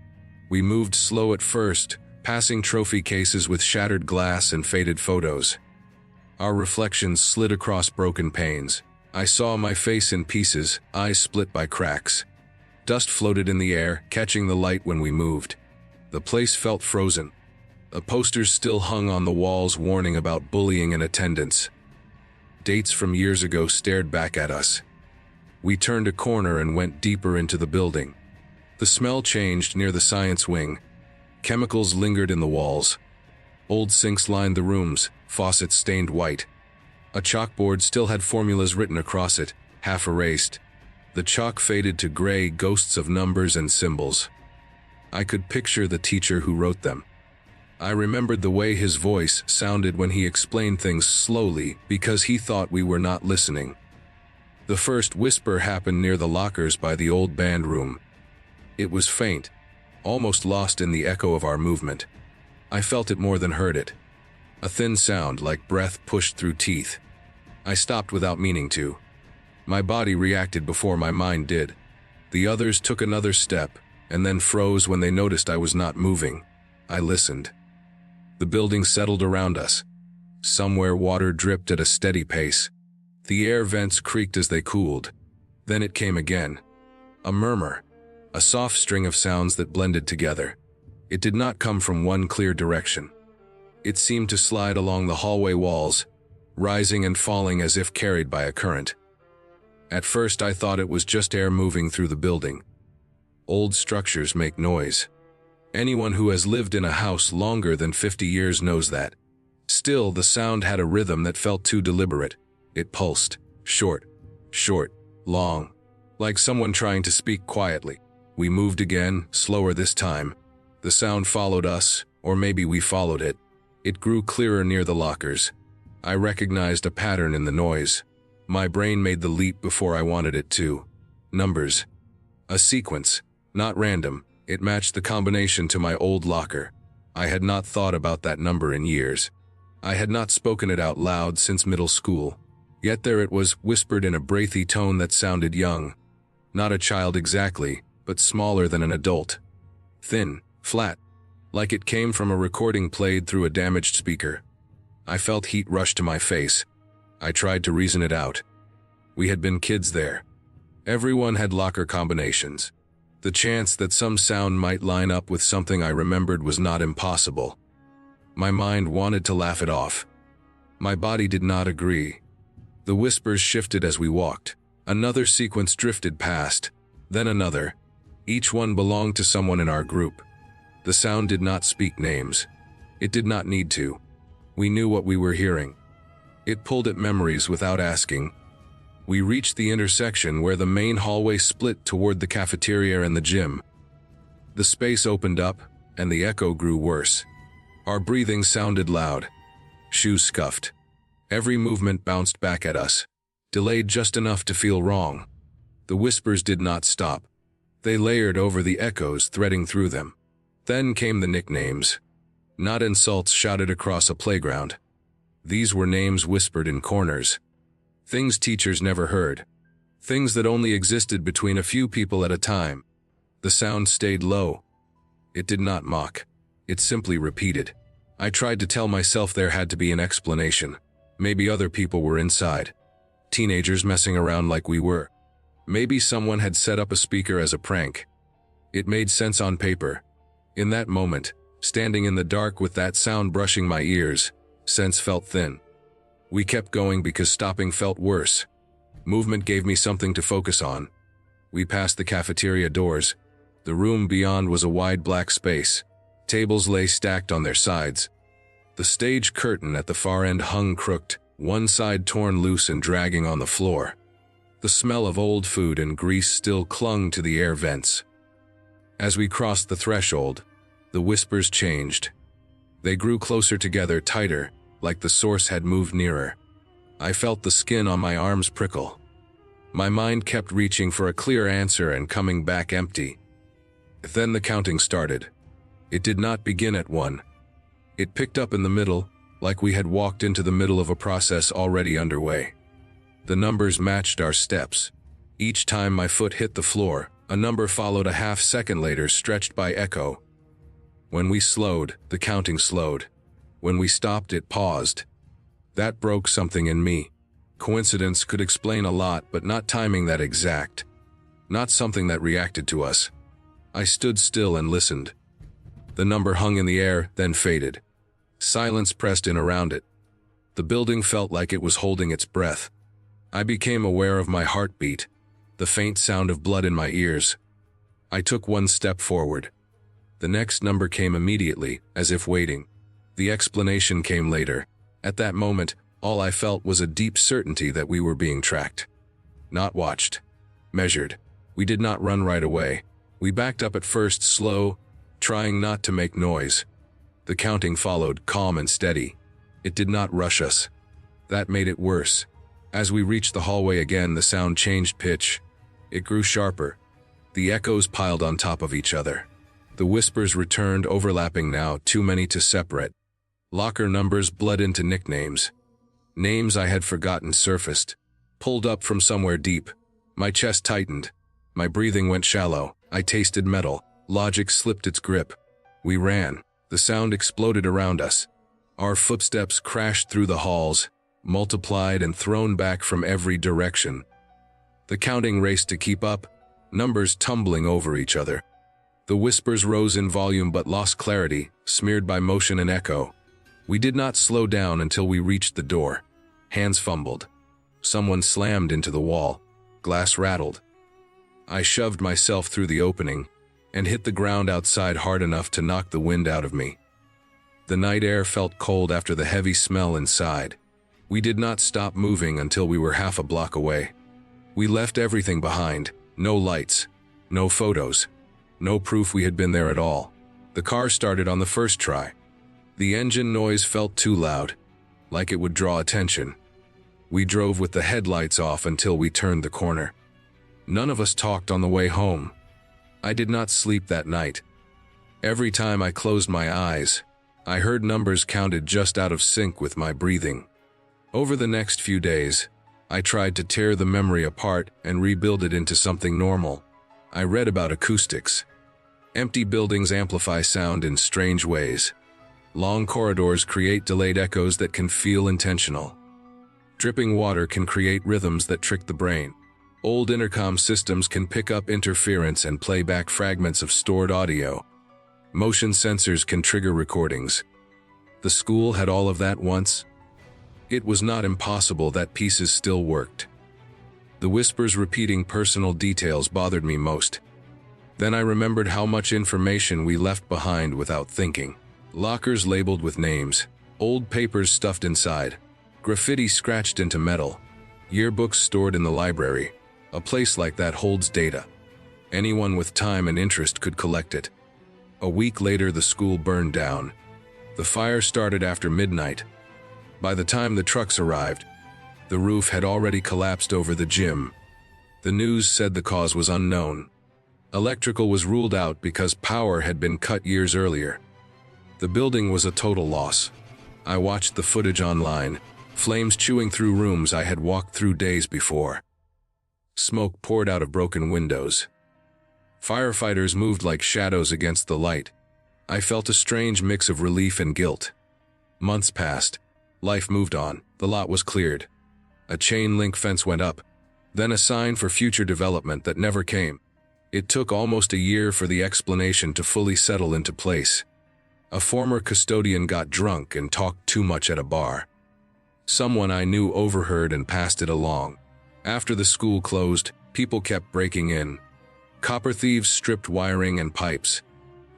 We moved slow at first, passing trophy cases with shattered glass and faded photos. Our reflections slid across broken panes. I saw my face in pieces, eyes split by cracks. Dust floated in the air, catching the light when we moved. The place felt frozen. The posters still hung on the walls warning about bullying and attendance. Dates from years ago stared back at us. We turned a corner and went deeper into the building. The smell changed near the science wing. Chemicals lingered in the walls. Old sinks lined the rooms, faucets stained white. A chalkboard still had formulas written across it, half erased. The chalk faded to gray, ghosts of numbers and symbols. I could picture the teacher who wrote them. I remembered the way his voice sounded when he explained things slowly because he thought we were not listening. The first whisper happened near the lockers by the old band room. It was faint, almost lost in the echo of our movement. I felt it more than heard it. A thin sound like breath pushed through teeth. I stopped without meaning to. My body reacted before my mind did. The others took another step, and then froze when they noticed I was not moving. I listened. The building settled around us. Somewhere water dripped at a steady pace. The air vents creaked as they cooled. Then it came again. A murmur. A soft string of sounds that blended together. It did not come from one clear direction. It seemed to slide along the hallway walls, rising and falling as if carried by a current. At first I thought it was just air moving through the building. Old structures make noise. Anyone who has lived in a house longer than 50 years knows that. Still, the sound had a rhythm that felt too deliberate. It pulsed. Short, long. Like someone trying to speak quietly. We moved again, slower this time. The sound followed us, or maybe we followed it. It grew clearer near the lockers. I recognized a pattern in the noise. My brain made the leap before I wanted it to. Numbers. A sequence. Not random. It matched the combination to my old locker. I had not thought about that number in years. I had not spoken it out loud since middle school. Yet there it was, whispered in a breathy tone that sounded young. Not a child exactly, but smaller than an adult. Thin, flat, like it came from a recording played through a damaged speaker. I felt heat rush to my face. I tried to reason it out. We had been kids there. Everyone had locker combinations. The chance that some sound might line up with something I remembered was not impossible. My mind wanted to laugh it off. My body did not agree. The whispers shifted as we walked. Another sequence drifted past, then another. Each one belonged to someone in our group. The sound did not speak names. It did not need to. We knew what we were hearing. It pulled at memories without asking. We reached the intersection where the main hallway split toward the cafeteria and the gym. The space opened up, and the echo grew worse. Our breathing sounded loud. Shoes scuffed. Every movement bounced back at us, delayed just enough to feel wrong. The whispers did not stop. They layered over the echoes, threading through them. Then came the nicknames. Not insults shouted across a playground. These were names whispered in corners. Things teachers never heard. Things that only existed between a few people at a time. The sound stayed low. It did not mock. It simply repeated. I tried to tell myself there had to be an explanation. Maybe other people were inside. Teenagers messing around like we were. Maybe someone had set up a speaker as a prank. It made sense on paper. In that moment, standing in the dark with that sound brushing my ears, sense felt thin. We kept going because stopping felt worse. Movement gave me something to focus on. We passed the cafeteria doors. The room beyond was a wide black space. Tables lay stacked on their sides. The stage curtain at the far end hung crooked, one side torn loose and dragging on the floor. The smell of old food and grease still clung to the air vents. As we crossed the threshold, the whispers changed. They grew closer together, tighter, like the source had moved nearer. I felt the skin on my arms prickle. My mind kept reaching for a clear answer and coming back empty. Then the counting started. It did not begin at 1. It picked up in the middle, like we had walked into the middle of a process already underway. The numbers matched our steps. Each time my foot hit the floor, a number followed a half second later, stretched by echo. When we slowed, the counting slowed. When we stopped, it paused. That broke something in me. Coincidence could explain a lot, but not timing that exact. Not something that reacted to us. I stood still and listened. The number hung in the air, then faded. Silence pressed in around it. The building felt like it was holding its breath. I became aware of my heartbeat, the faint sound of blood in my ears. I took one step forward. The next number came immediately, as if waiting. The explanation came later. At that moment, all I felt was a deep certainty that we were being tracked. Not watched. Measured. We did not run right away. We backed up at first, slow, trying not to make noise. The counting followed, calm and steady. It did not rush us. That made it worse. As we reached the hallway again, the sound changed pitch. It grew sharper. The echoes piled on top of each other. The whispers returned, overlapping now, too many to separate. Locker numbers bled into nicknames. Names I had forgotten surfaced, pulled up from somewhere deep. My chest tightened. My breathing went shallow. I tasted metal. Logic slipped its grip. We ran. The sound exploded around us. Our footsteps crashed through the halls, multiplied and thrown back from every direction. The counting raced to keep up, numbers tumbling over each other. The whispers rose in volume but lost clarity, smeared by motion and echo. We did not slow down until we reached the door. Hands fumbled. Someone slammed into the wall. Glass rattled. I shoved myself through the opening and hit the ground outside hard enough to knock the wind out of me. The night air felt cold after the heavy smell inside. We did not stop moving until we were half a block away. We left everything behind. No lights. No photos. No proof we had been there at all. The car started on the first try. The engine noise felt too loud, like it would draw attention. We drove with the headlights off until we turned the corner. None of us talked on the way home. I did not sleep that night. Every time I closed my eyes, I heard numbers counted just out of sync with my breathing. Over the next few days, I tried to tear the memory apart and rebuild it into something normal. I read about acoustics. Empty buildings amplify sound in strange ways. Long corridors create delayed echoes that can feel intentional. Dripping water can create rhythms that trick the brain. Old intercom systems can pick up interference and play back fragments of stored audio. Motion sensors can trigger recordings. The school had all of that once. It was not impossible that pieces still worked. The whispers repeating personal details bothered me most. Then I remembered how much information we left behind without thinking. Lockers labeled with names, old papers stuffed inside, graffiti scratched into metal, yearbooks stored in the library. A place like that holds data. Anyone with time and interest could collect it. A week later, the school burned down. The fire started after midnight. By the time the trucks arrived, the roof had already collapsed over the gym. The news said the cause was unknown. Electrical was ruled out because power had been cut years earlier. The building was a total loss. I watched the footage online, flames chewing through rooms I had walked through days before. Smoke poured out of broken windows. Firefighters moved like shadows against the light. I felt a strange mix of relief and guilt. Months passed. Life moved on. The lot was cleared. A chain link fence went up, then a sign for future development that never came. It took almost a year for the explanation to fully settle into place. A former custodian got drunk and talked too much at a bar. Someone I knew overheard and passed it along. After the school closed, people kept breaking in. Copper thieves stripped wiring and pipes.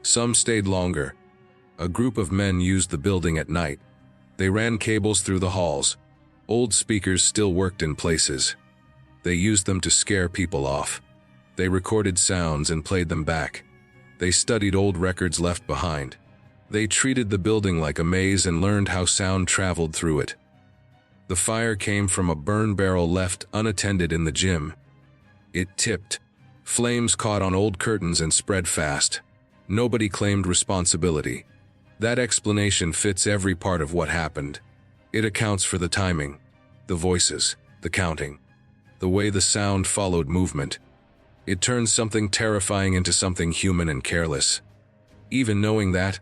Some stayed longer. A group of men used the building at night. They ran cables through the halls. Old speakers still worked in places. They used them to scare people off. They recorded sounds and played them back. They studied old records left behind. They treated the building like a maze and learned how sound traveled through it. The fire came from a burn barrel left unattended in the gym. It tipped. Flames caught on old curtains and spread fast. Nobody claimed responsibility. That explanation fits every part of what happened. It accounts for the timing, the voices, the counting, the way the sound followed movement. It turns something terrifying into something human and careless. Even knowing that,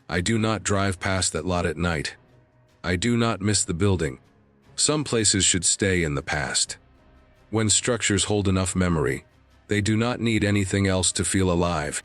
I do not drive past that lot at night. I do not miss the building. Some places should stay in the past. When structures hold enough memory, they do not need anything else to feel alive.